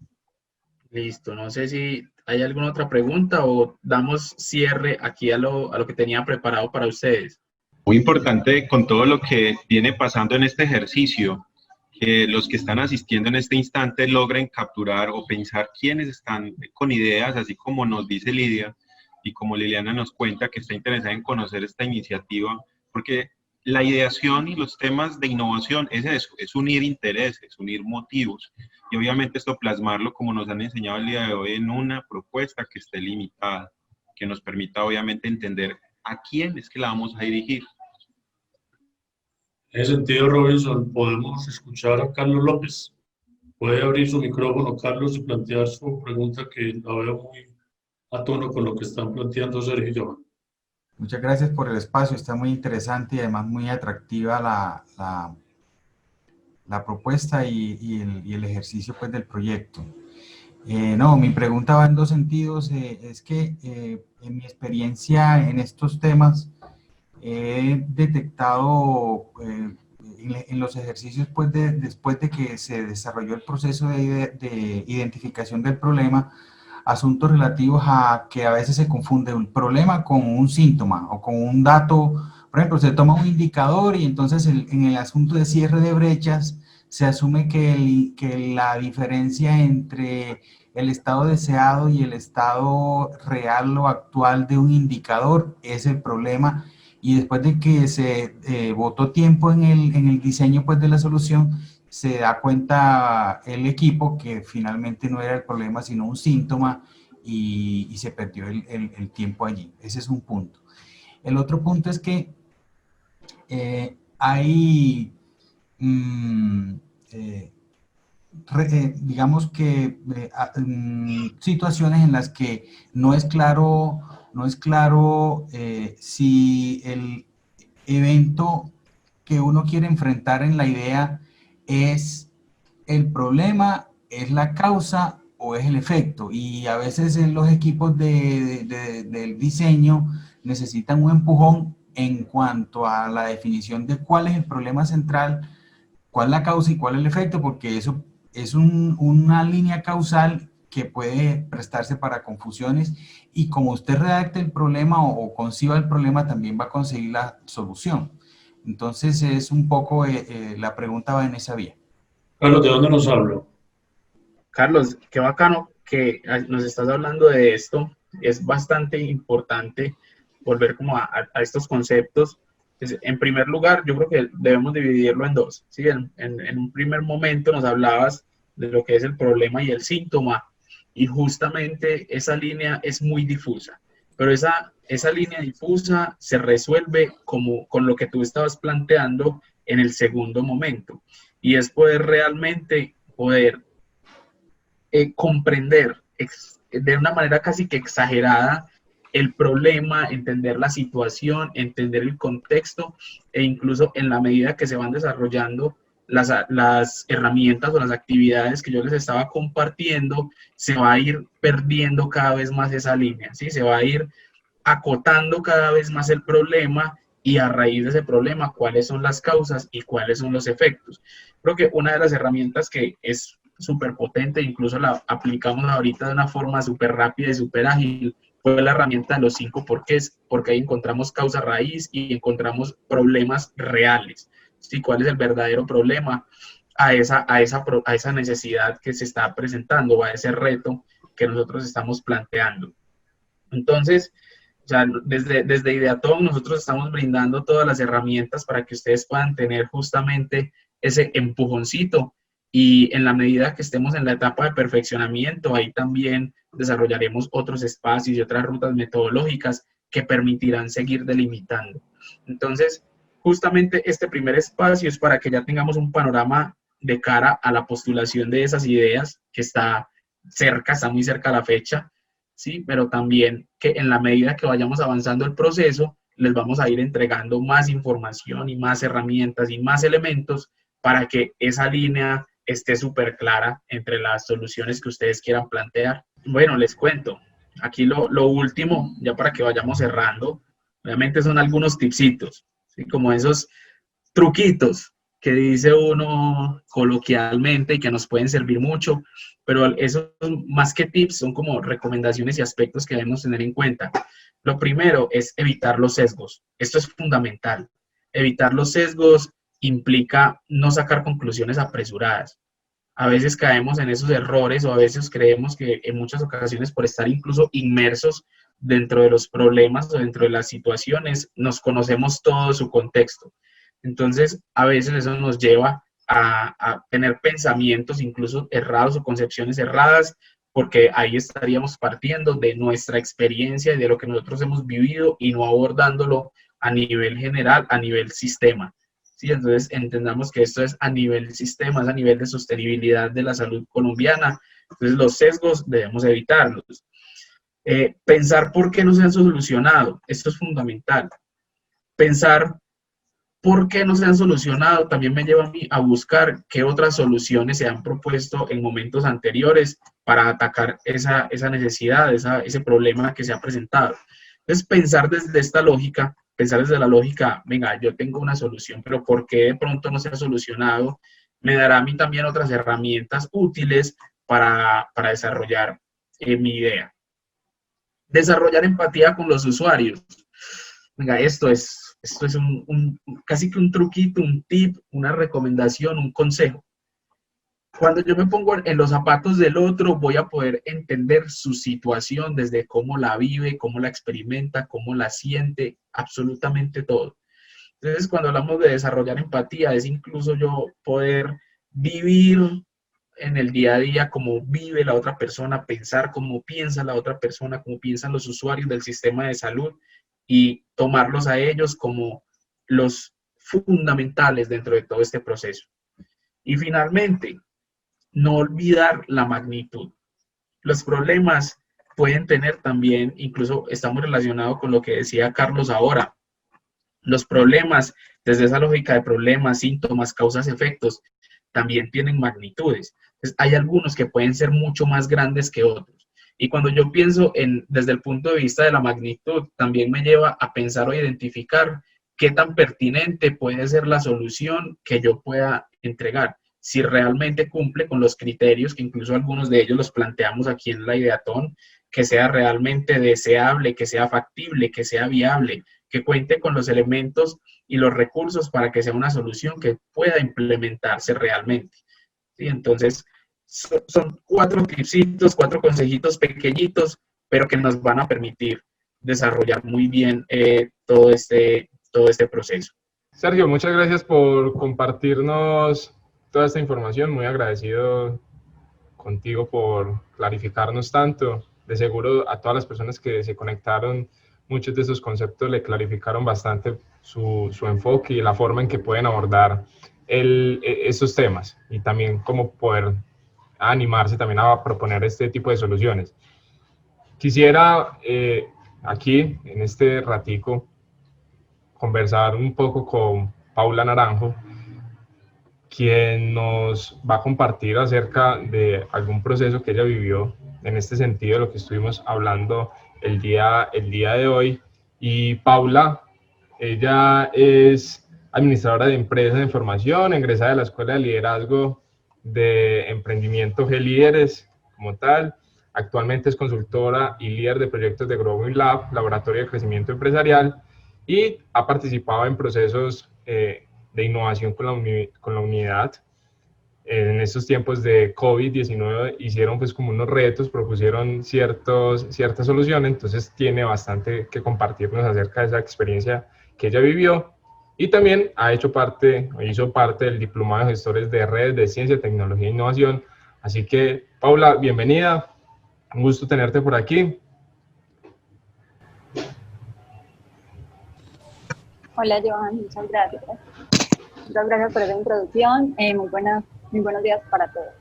Listo, no sé si hay alguna otra pregunta o damos cierre aquí a lo que tenía preparado para ustedes. Muy importante con todo lo que viene pasando en este ejercicio, que los que están asistiendo en este instante logren capturar o pensar quiénes están con ideas, así como nos dice Lidia y como Liliana nos cuenta que está interesada en conocer esta iniciativa, porque la ideación y los temas de innovación es eso, es unir intereses, unir motivos y obviamente esto plasmarlo como nos han enseñado el día de hoy en una propuesta que esté limitada, que nos permita obviamente entender a quién es que la vamos a dirigir. En ese sentido, Robinson, podemos escuchar a Carlos López. Puede abrir su micrófono, Carlos, y plantear su pregunta, que la veo muy a tono con lo que están planteando Sergio y Johan. Muchas gracias por el espacio, está muy interesante y además muy atractiva la propuesta y el ejercicio pues, del proyecto. No, mi pregunta va en dos sentidos. Es que en mi experiencia en estos temas he detectado en los ejercicios pues, después de que se desarrolló el proceso de identificación del problema, asuntos relativos a que a veces se confunde un problema con un síntoma o con un dato. Por ejemplo, se toma un indicador y entonces en el asunto de cierre de brechas se asume que la diferencia entre el estado deseado y el estado real o actual de un indicador es el problema, y después de que se botó tiempo en el diseño pues, de la solución, se da cuenta el equipo que finalmente no era el problema sino un síntoma y se perdió el tiempo allí. Ese es un punto. El otro punto es que hay digamos que situaciones en las que no es claro no es claro si el evento que uno quiere enfrentar en la idea es el problema, es la causa o es el efecto. Y a veces en los equipos del diseño necesitan un empujón en cuanto a la definición de cuál es el problema central, cuál es la causa y cuál es el efecto, porque eso es una línea causal que puede prestarse para confusiones, y como usted redacte el problema o conciba el problema, también va a conseguir la solución. Entonces es un poco, la pregunta va en esa vía. Carlos, ¿de dónde nos habla? Carlos, qué bacano que nos estás hablando de esto. Es bastante importante volver como a estos conceptos. En primer lugar, yo creo que debemos dividirlo en dos. ¿Sí? En un primer momento nos hablabas de lo que es el problema y el síntoma, y justamente esa línea es muy difusa, pero esa línea difusa se resuelve con lo que tú estabas planteando en el segundo momento, y es poder realmente comprender de una manera casi que exagerada el problema, entender la situación, entender el contexto, e incluso en la medida que se van desarrollando las herramientas o las actividades que yo les estaba compartiendo, se va a ir perdiendo cada vez más esa línea, ¿sí? Se va a ir acotando cada vez más el problema, y a raíz de ese problema, cuáles son las causas y cuáles son los efectos. Creo que una de las herramientas que es súper potente, incluso la aplicamos ahorita de una forma súper rápida y súper ágil, fue la herramienta de los 5 porqués, porque ahí encontramos causa raíz y encontramos problemas reales. ¿Sí? ¿Cuál es el verdadero problema a esa necesidad que se está presentando, o a ese reto que nosotros estamos planteando? Entonces, o sea, desde Ideaton nosotros estamos brindando todas las herramientas para que ustedes puedan tener justamente ese empujoncito, y en la medida que estemos en la etapa de perfeccionamiento, ahí también desarrollaremos otros espacios y otras rutas metodológicas que permitirán seguir delimitando. Entonces, justamente este primer espacio es para que ya tengamos un panorama de cara a la postulación de esas ideas, que está muy cerca a la fecha, ¿sí? Pero también que en la medida que vayamos avanzando el proceso, les vamos a ir entregando más información y más herramientas y más elementos para que esa línea esté súper clara entre las soluciones que ustedes quieran plantear. Bueno, les cuento. Aquí lo último, ya para que vayamos cerrando, obviamente son algunos tipsitos, ¿sí? Como esos truquitos que dice uno coloquialmente y que nos pueden servir mucho, pero esos más que tips son como recomendaciones y aspectos que debemos tener en cuenta. Lo primero es evitar los sesgos. Esto es fundamental. Evitar los sesgos implica no sacar conclusiones apresuradas. A veces caemos en esos errores, o a veces creemos que en muchas ocasiones, por estar incluso inmersos dentro de los problemas o dentro de las situaciones, nos conocemos todo su contexto. Entonces, a veces eso nos lleva a tener pensamientos incluso errados o concepciones erradas, porque ahí estaríamos partiendo de nuestra experiencia y de lo que nosotros hemos vivido, y no abordándolo a nivel general, a nivel sistema. ¿Sí? Entonces, entendamos que esto es a nivel sistema, es a nivel de sostenibilidad de la salud colombiana. Entonces, los sesgos debemos evitarlos. Pensar por qué no se han solucionado. Esto es fundamental. Pensar por qué no se han solucionado también me lleva a mí a buscar qué otras soluciones se han propuesto en momentos anteriores para atacar esa necesidad, ese problema que se ha presentado. Entonces, pensar desde esta lógica, pensar desde la lógica, venga, yo tengo una solución, pero ¿por qué de pronto no se ha solucionado? Me dará a mí también otras herramientas útiles para desarrollar mi idea. Desarrollar empatía con los usuarios. Venga, esto es casi que un truquito, un tip, una recomendación, un consejo. Cuando yo me pongo en los zapatos del otro, voy a poder entender su situación, desde cómo la vive, cómo la experimenta, cómo la siente, absolutamente todo. Entonces, cuando hablamos de desarrollar empatía, es incluso yo poder vivir en el día a día cómo vive la otra persona, pensar cómo piensa la otra persona, cómo piensan los usuarios del sistema de salud, y tomarlos a ellos como los fundamentales dentro de todo este proceso. Y finalmente, no olvidar la magnitud. Los problemas pueden tener también, incluso está muy relacionado con lo que decía Carlos ahora, los problemas, desde esa lógica de problemas, síntomas, causas, efectos, también tienen magnitudes. Entonces, hay algunos que pueden ser mucho más grandes que otros. Y cuando yo pienso desde el punto de vista de la magnitud, también me lleva a pensar o identificar qué tan pertinente puede ser la solución que yo pueda entregar, si realmente cumple con los criterios, que incluso algunos de ellos los planteamos aquí en la Ideatón, que sea realmente deseable, que sea factible, que sea viable, que cuente con los elementos y los recursos para que sea una solución que pueda implementarse realmente. ¿Sí? Entonces, son 4 tipsitos, 4 consejitos pequeñitos, pero que nos van a permitir desarrollar muy bien todo este proceso. Sergio, muchas gracias por compartirnos toda esta información. Muy agradecido contigo por clarificarnos tanto. De seguro a todas las personas que se conectaron, muchos de esos conceptos le clarificaron bastante su enfoque y la forma en que pueden abordar esos temas, y también cómo poder animarse también a proponer este tipo de soluciones. Quisiera aquí, en este ratico, conversar un poco con Paula Naranjo, quien nos va a compartir acerca de algún proceso que ella vivió en este sentido, de lo que estuvimos hablando el día de hoy. Y Paula, ella es administradora de empresas de información, egresada de la Escuela de Liderazgo de Emprendimiento G-Líderes como tal. Actualmente es consultora y líder de proyectos de Growing Lab, laboratorio de crecimiento empresarial, y ha participado en procesos de innovación con la unidad. En estos tiempos de COVID-19 hicieron pues como unos retos, propusieron ciertas soluciones, entonces tiene bastante que compartirnos acerca de esa experiencia que ella vivió, y también hizo parte del Diplomado de Gestores de Redes de Ciencia, Tecnología e Innovación. Así que, Paula, bienvenida, un gusto tenerte por aquí. Hola, Johan, muchas gracias. Muchas gracias por esa introducción. Muy buenos días para todos.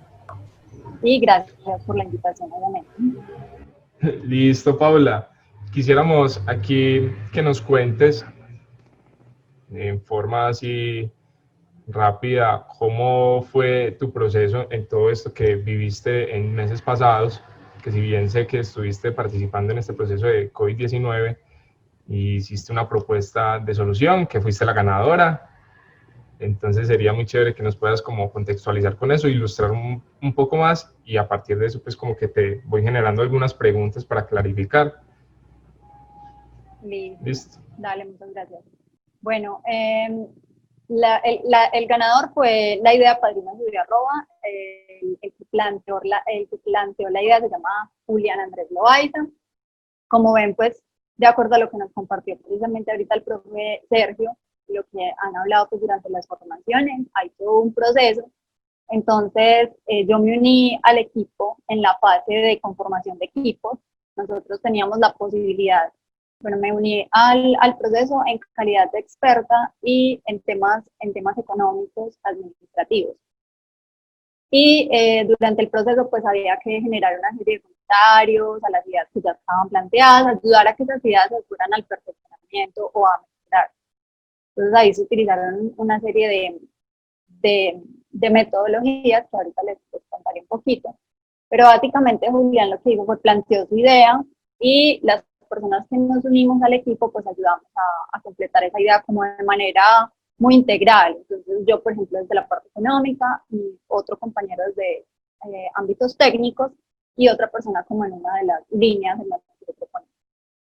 Y gracias por la invitación, obviamente. Listo, Paula. Quisiéramos aquí que nos cuentes en forma así rápida cómo fue tu proceso en todo esto que viviste en meses pasados, que si bien sé que estuviste participando en este proceso de COVID-19 y hiciste una propuesta de solución, que fuiste la ganadora. Entonces sería muy chévere que nos puedas como contextualizar con eso, ilustrar un poco más, y a partir de eso pues como que te voy generando algunas preguntas para clarificar. Listo. Dale, muchas gracias. Bueno, el ganador fue la idea Padrino Julia Roa. El que planteó la idea se llama Julián Andrés Loaiza. Como ven, pues, de acuerdo a lo que nos compartió precisamente ahorita el profe Sergio, lo que han hablado pues durante las formaciones, hay todo un proceso. Entonces, yo me uní al equipo en la fase de conformación de equipos. Nosotros teníamos la posibilidad, bueno, me uní al proceso en calidad de experta y en temas económicos, administrativos. Y durante el proceso, pues, había que generar una serie de comentarios a las ideas que ya estaban planteadas, ayudar a que esas ideas se fueran al perfeccionamiento o a mejorar. Entonces ahí se utilizaron una serie de metodologías que ahorita les contaré un poquito. Pero básicamente Julián lo que hizo fue planteó su idea, y las personas que nos unimos al equipo pues ayudamos a completar esa idea como de manera muy integral. Entonces yo, por ejemplo, desde la parte económica, y otro compañero desde ámbitos técnicos, y otra persona como en una de las líneas en las que se propone.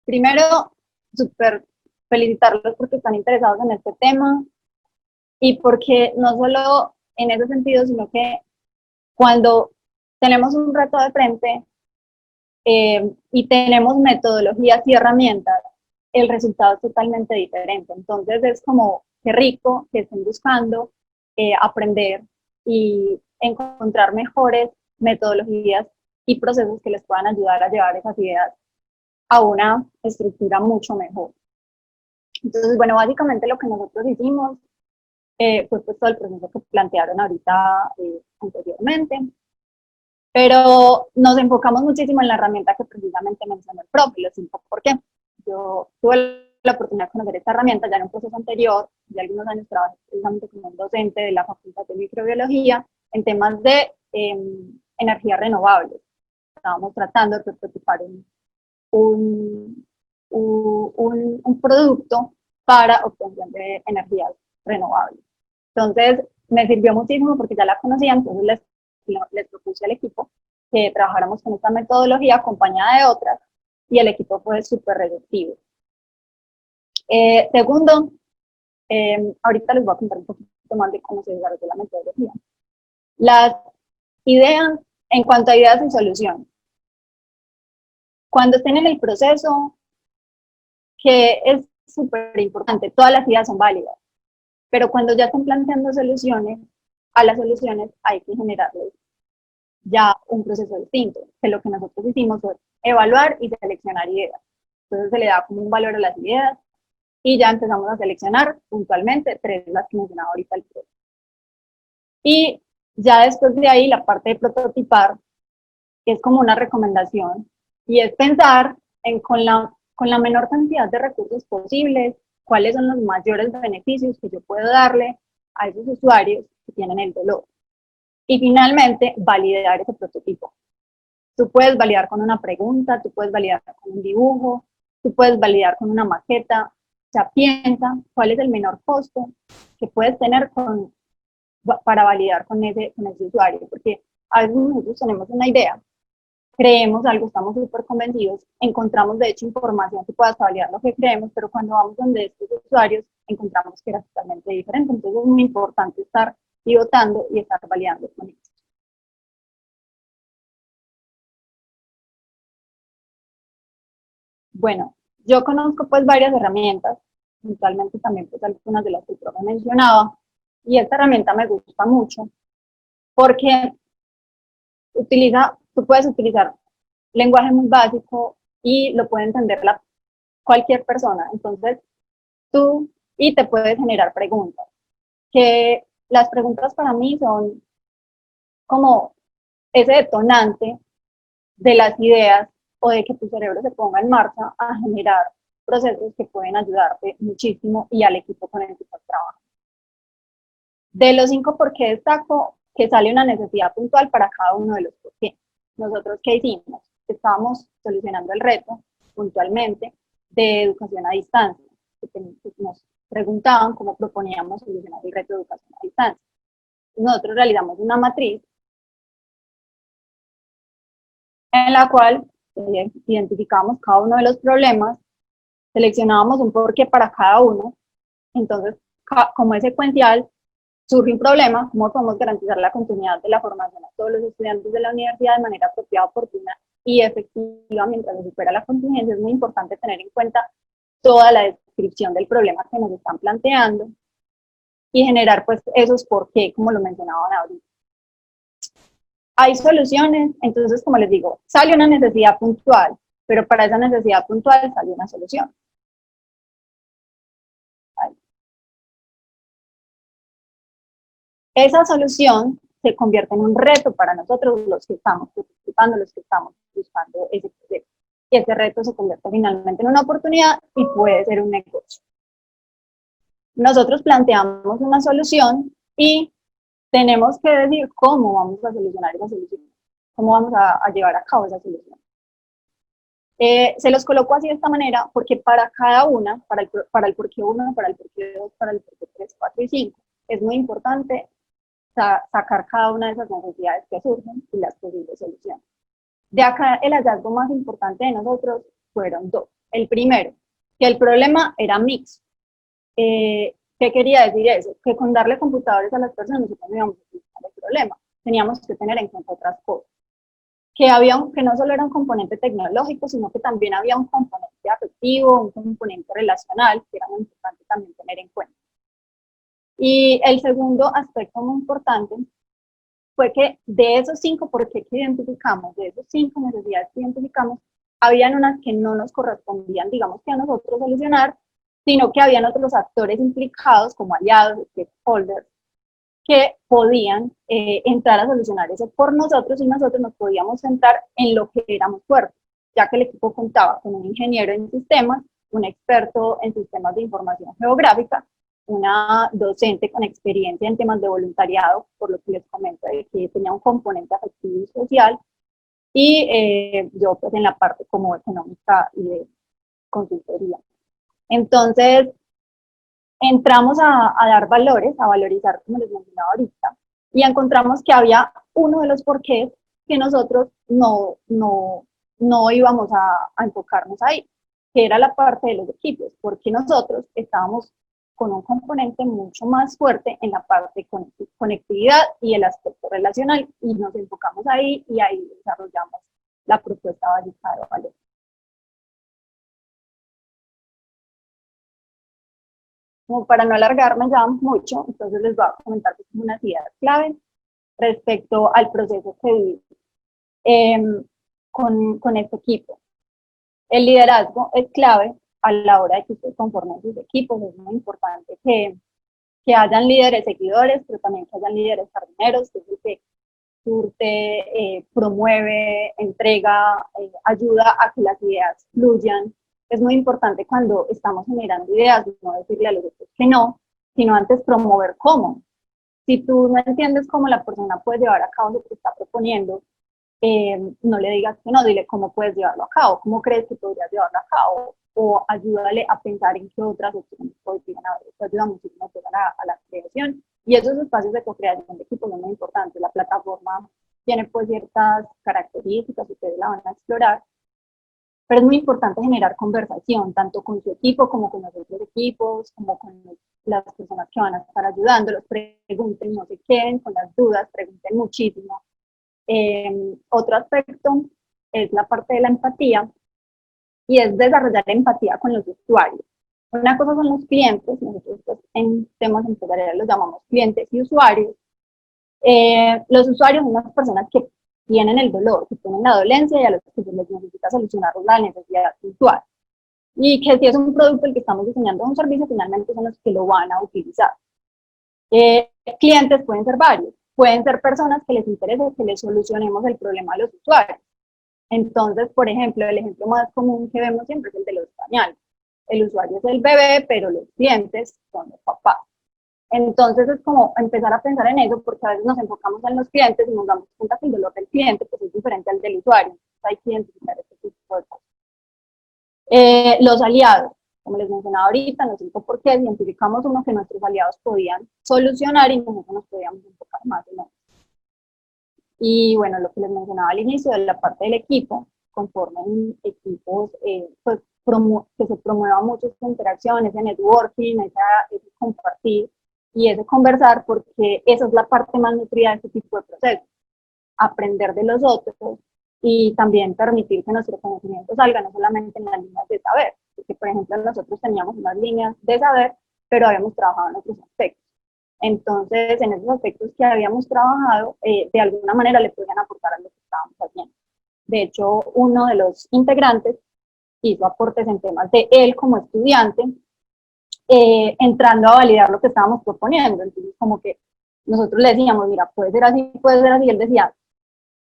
Primero, súper felicitarlos porque están interesados en este tema, y porque no solo en ese sentido, sino que cuando tenemos un reto de frente y tenemos metodologías y herramientas, el resultado es totalmente diferente. Entonces es como que rico que estén buscando aprender y encontrar mejores metodologías y procesos que les puedan ayudar a llevar esas ideas a una estructura mucho mejor. Entonces, bueno, básicamente lo que nosotros hicimos fue pues todo el proceso que plantearon ahorita anteriormente. Pero nos enfocamos muchísimo en la herramienta que precisamente mencionó el profe, los 5 por qué. Yo tuve la oportunidad de conocer esta herramienta ya en un proceso anterior, de algunos años trabajé precisamente como un docente de la Facultad de Microbiología en temas de energías renovables. Estábamos tratando de prototipar un producto para obtención de energías renovables. Entonces, me sirvió muchísimo porque ya la conocía, entonces les propuse al equipo que trabajáramos con esta metodología acompañada de otras y el equipo fue súper receptivo. Segundo, ahorita les voy a contar un poquito más de cómo se desarrolló la metodología. Las ideas, en cuanto a ideas y soluciones, cuando estén en el proceso, que es súper importante, todas las ideas son válidas, pero cuando ya estén planteando soluciones, a las soluciones hay que generarles ya un proceso distinto, que lo que nosotros hicimos fue evaluar y seleccionar ideas. Entonces se le da como un valor a las ideas y ya empezamos a seleccionar puntualmente 3 las que mencionaba ahorita el profe. Y ya después de ahí la parte de prototipar es como una recomendación y es pensar en con la menor cantidad de recursos posibles, cuáles son los mayores beneficios que yo puedo darle a esos usuarios que tienen el dolor. Y finalmente, validar ese prototipo. Tú puedes validar con una pregunta, tú puedes validar con un dibujo, tú puedes validar con una maqueta. O sea, piensa cuál es el menor costo que puedes tener para validar con ese usuario. Porque a veces nosotros tenemos una idea, creemos algo, estamos súper convencidos, encontramos de hecho información que pueda validar lo que creemos, pero cuando vamos donde estos usuarios encontramos que era totalmente diferente. Entonces es muy importante estar pivotando y estar validando con ellos. Bueno, yo conozco pues varias herramientas, puntualmente también pues algunas de las que el profe mencionaba, y esta herramienta me gusta mucho porque tú puedes utilizar lenguaje muy básico y lo puede entender cualquier persona. Entonces, y te puedes generar preguntas, que las preguntas para mí son como ese detonante de las ideas o de que tu cerebro se ponga en marcha a generar procesos que pueden ayudarte muchísimo y al equipo con el que estás trabajando. De los 5 por qué destaco que sale una necesidad puntual para cada uno de los por qué. Nosotros, ¿qué hicimos? Estábamos solucionando el reto puntualmente de educación a distancia. Nos preguntaban cómo proponíamos solucionar el reto de educación a distancia. Nosotros realizamos una matriz en la cual identificamos cada uno de los problemas, seleccionábamos un porqué para cada uno, entonces como es secuencial, surge un problema, cómo podemos garantizar la continuidad de la formación a todos los estudiantes de la universidad de manera apropiada, oportuna y efectiva mientras se supera la contingencia. Es muy importante tener en cuenta toda la descripción del problema que nos están planteando y generar pues esos por qué, como lo mencionaban ahorita. Hay soluciones, entonces como les digo, sale una necesidad puntual, pero para esa necesidad puntual sale una solución. Esa solución se convierte en un reto para nosotros los que estamos participando, los que estamos buscando ese proyecto. Y ese reto se convierte finalmente en una oportunidad y puede ser un negocio. Nosotros planteamos una solución y tenemos que decir cómo vamos a solucionar esa solución, cómo vamos a llevar a cabo esa solución. Se los coloco así de esta manera porque para cada una, para el por qué 1, para el por qué 2, para el por qué 3, 4 y 5, es muy importante sacar cada una de esas necesidades que surgen y las posibles soluciones. De acá el hallazgo más importante de nosotros fueron 2. El primero, que el problema era mixto. ¿Qué quería decir eso? Que con darle computadores a las personas nosotros no íbamos a solucionar el problema. Teníamos que tener en cuenta otras cosas. Que no solo era un componente tecnológico, sino que también había un componente afectivo, un componente relacional, que era muy importante también tener en cuenta. Y el segundo aspecto muy importante fue que de esos 5 por qué que identificamos, de esos 5 necesidades que identificamos, habían unas que no nos correspondían, digamos que a nosotros solucionar, sino que habían otros actores implicados como aliados, stakeholders, que podían entrar a solucionar eso por nosotros y nosotros nos podíamos centrar en lo que éramos fuertes, ya que el equipo contaba con un ingeniero en sistemas, un experto en sistemas de información geográfica, una docente con experiencia en temas de voluntariado, por lo que les comento, de que tenía un componente afectivo y social, y yo pues en la parte como económica y de consultoría. Entonces, entramos a dar valores, a valorizar, como les mencionaba ahorita, y encontramos que había uno de los porqués que nosotros no íbamos a enfocarnos ahí, que era la parte de los equipos, porque nosotros estábamos con un componente mucho más fuerte en la parte de conectividad y el aspecto relacional, y nos enfocamos ahí y ahí desarrollamos la propuesta básica de valores. Como para no alargarme ya mucho, entonces les voy a comentar como unas ideas clave respecto al proceso que viví con este equipo. El liderazgo es clave a la hora de que ustedes conformen sus equipos. Es muy importante que hayan líderes seguidores, pero también que hayan líderes jardineros, que es el que surte, promueve, entrega, ayuda a que las ideas fluyan. Es muy importante cuando estamos generando ideas, no decirle a los otros que no, sino antes promover cómo. Si tú no entiendes cómo la persona puede llevar a cabo lo que está proponiendo, no le digas que no, dile cómo puedes llevarlo a cabo, cómo crees que podrías llevarlo a cabo, o ayúdale a pensar en qué otras opciones podrían haber. Esto ayuda muchísimo a la creación, y esos espacios de co-creación de equipos son muy importantes. La plataforma tiene pues ciertas características, ustedes la van a explorar, pero es muy importante generar conversación, tanto con su equipo como con los otros equipos, como con las personas que van a estar ayudándolos. Pregunten, no se queden con las dudas, pregunten muchísimo. Otro aspecto es la parte de la empatía, y es desarrollar empatía con los usuarios. Una cosa son los clientes, nosotros pues, en temas empresariales los llamamos clientes y usuarios. Los usuarios son las personas que tienen el dolor, que tienen la dolencia y a los que se les necesita solucionar la necesidad usual. Y que si es un producto el que estamos diseñando un servicio, finalmente son los que lo van a utilizar. Clientes pueden ser varios, pueden ser personas que les interese que les solucionemos el problema a los usuarios. Entonces, por ejemplo, el ejemplo más común que vemos siempre es el de los pañales. El usuario es el bebé, pero los clientes son los papás. Entonces es como empezar a pensar en eso, porque a veces nos enfocamos en los clientes y nos damos cuenta que el dolor del cliente pues, es diferente al del usuario. Entonces hay que identificar este tipo de cosas. Los aliados, como les mencionaba ahorita, no sé por qué, identificamos uno que nuestros aliados podían solucionar y nosotros nos podíamos enfocar más en eso. Y bueno, lo que les mencionaba al inicio de la parte del equipo, conformen equipos, pues que se promueva mucho esta interacción, ese networking, ese compartir y ese conversar, porque esa es la parte más nutrida de este tipo de procesos. Aprender de los otros y también permitir que nuestro conocimiento salga no solamente en las líneas de saber, porque por ejemplo nosotros teníamos unas líneas de saber, pero habíamos trabajado en otros aspectos. Entonces, en esos aspectos que habíamos trabajado, de alguna manera le podían aportar a lo que estábamos haciendo. De hecho, uno de los integrantes hizo aportes en temas de él como estudiante, entrando a validar lo que estábamos proponiendo. Entonces, como que nosotros le decíamos, mira, puede ser así, y él decía,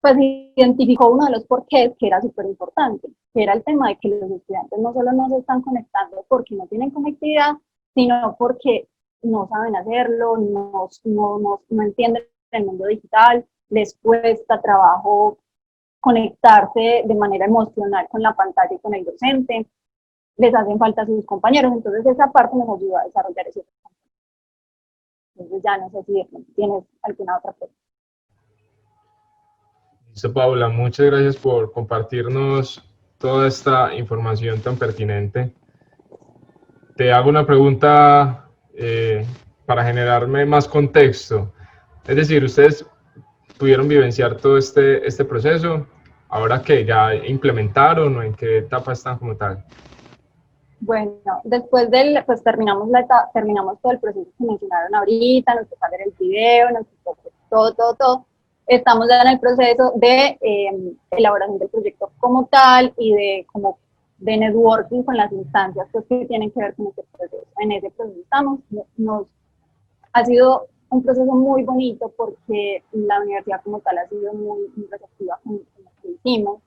pues identificó uno de los porqués que era súper importante, que era el tema de que los estudiantes no solo no se están conectando porque no tienen conectividad, sino porque no saben hacerlo, no entienden el mundo digital, les cuesta trabajo conectarse de manera emocional con la pantalla y con el docente, les hacen falta sus compañeros, entonces esa parte nos ayuda a desarrollar ese componente. Entonces ya no sé si tienes alguna otra pregunta. Listo, Paula, muchas gracias por compartirnos toda esta información tan pertinente. Te hago una pregunta para generarme más contexto. Es decir, ustedes pudieron vivenciar todo este proceso. ¿Ahora qué? ¿Ya implementaron o en qué etapa están como tal? Bueno, después pues terminamos todo el proceso que mencionaron ahorita, nos tocó ver el video, nos tocó todo. Estamos ya en el proceso de elaboración del proyecto como tal y de networking con las instancias pues, que tienen que ver con este proceso. En ese proceso estamos, ha sido un proceso muy bonito porque la universidad como tal ha sido muy receptiva con lo que hicimos.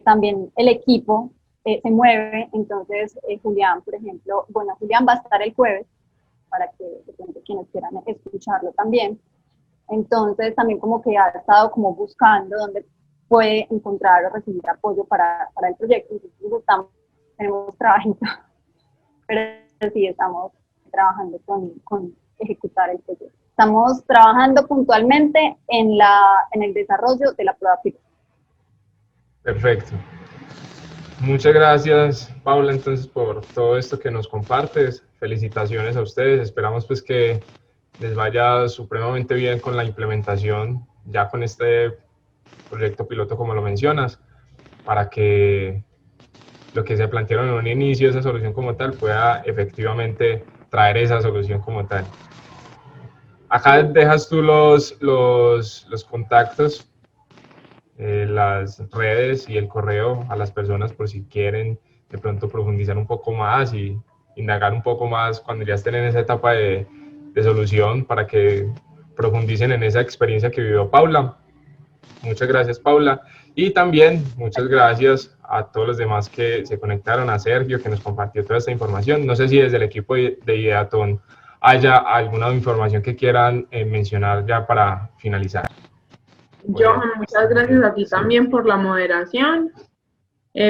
También el equipo se mueve, entonces Julián, por ejemplo, bueno, Julián va a estar el jueves para que de pronto quienes quieran escucharlo también. Entonces también como que ha estado como buscando dónde puede encontrar o recibir apoyo para el proyecto. Entonces tenemos trabajito, pero sí estamos trabajando con ejecutar el proyecto. Estamos trabajando puntualmente en el desarrollo de la prueba piloto. Perfecto. Muchas gracias, Paula, entonces, por todo esto que nos compartes. Felicitaciones a ustedes. Esperamos pues que les vaya supremamente bien con la implementación, ya con este proyecto piloto, como lo mencionas, para que lo que se plantearon en un inicio, esa solución como tal, pueda efectivamente traer esa solución como tal. Acá dejas tú los contactos, las redes y el correo a las personas por si quieren de pronto profundizar un poco más y indagar un poco más cuando ya estén en esa etapa de solución, para que profundicen en esa experiencia que vivió Paula. Muchas gracias, Paula. Y también muchas gracias a todos los demás que se conectaron, a Sergio, que nos compartió toda esta información. No sé si desde el equipo de Ideaton haya alguna información que quieran mencionar ya para finalizar. Johan, muchas gracias a ti también por la moderación,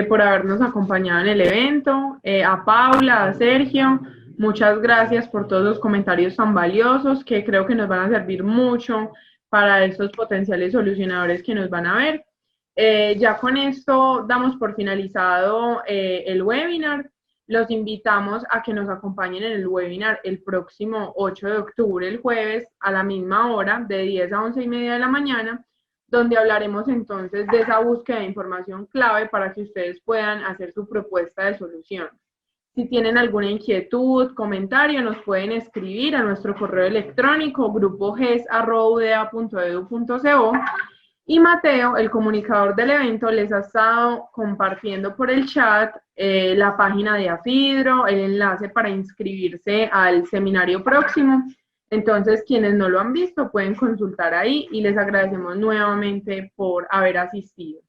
por habernos acompañado en el evento, a Paula, a Sergio, muchas gracias por todos los comentarios tan valiosos que creo que nos van a servir mucho para esos potenciales solucionadores que nos van a ver. Ya con esto damos por finalizado el webinar. Los invitamos a que nos acompañen en el webinar el próximo 8 de octubre, el jueves, a la misma hora, de 10 a 11:30 de la mañana, donde hablaremos entonces de esa búsqueda de información clave para que ustedes puedan hacer su propuesta de solución. Si tienen alguna inquietud, comentario, nos pueden escribir a nuestro correo electrónico grupoges@udea.edu.co. Y Mateo, el comunicador del evento, les ha estado compartiendo por el chat la página de AFIDRO, el enlace para inscribirse al seminario próximo. Entonces, quienes no lo han visto pueden consultar ahí y les agradecemos nuevamente por haber asistido.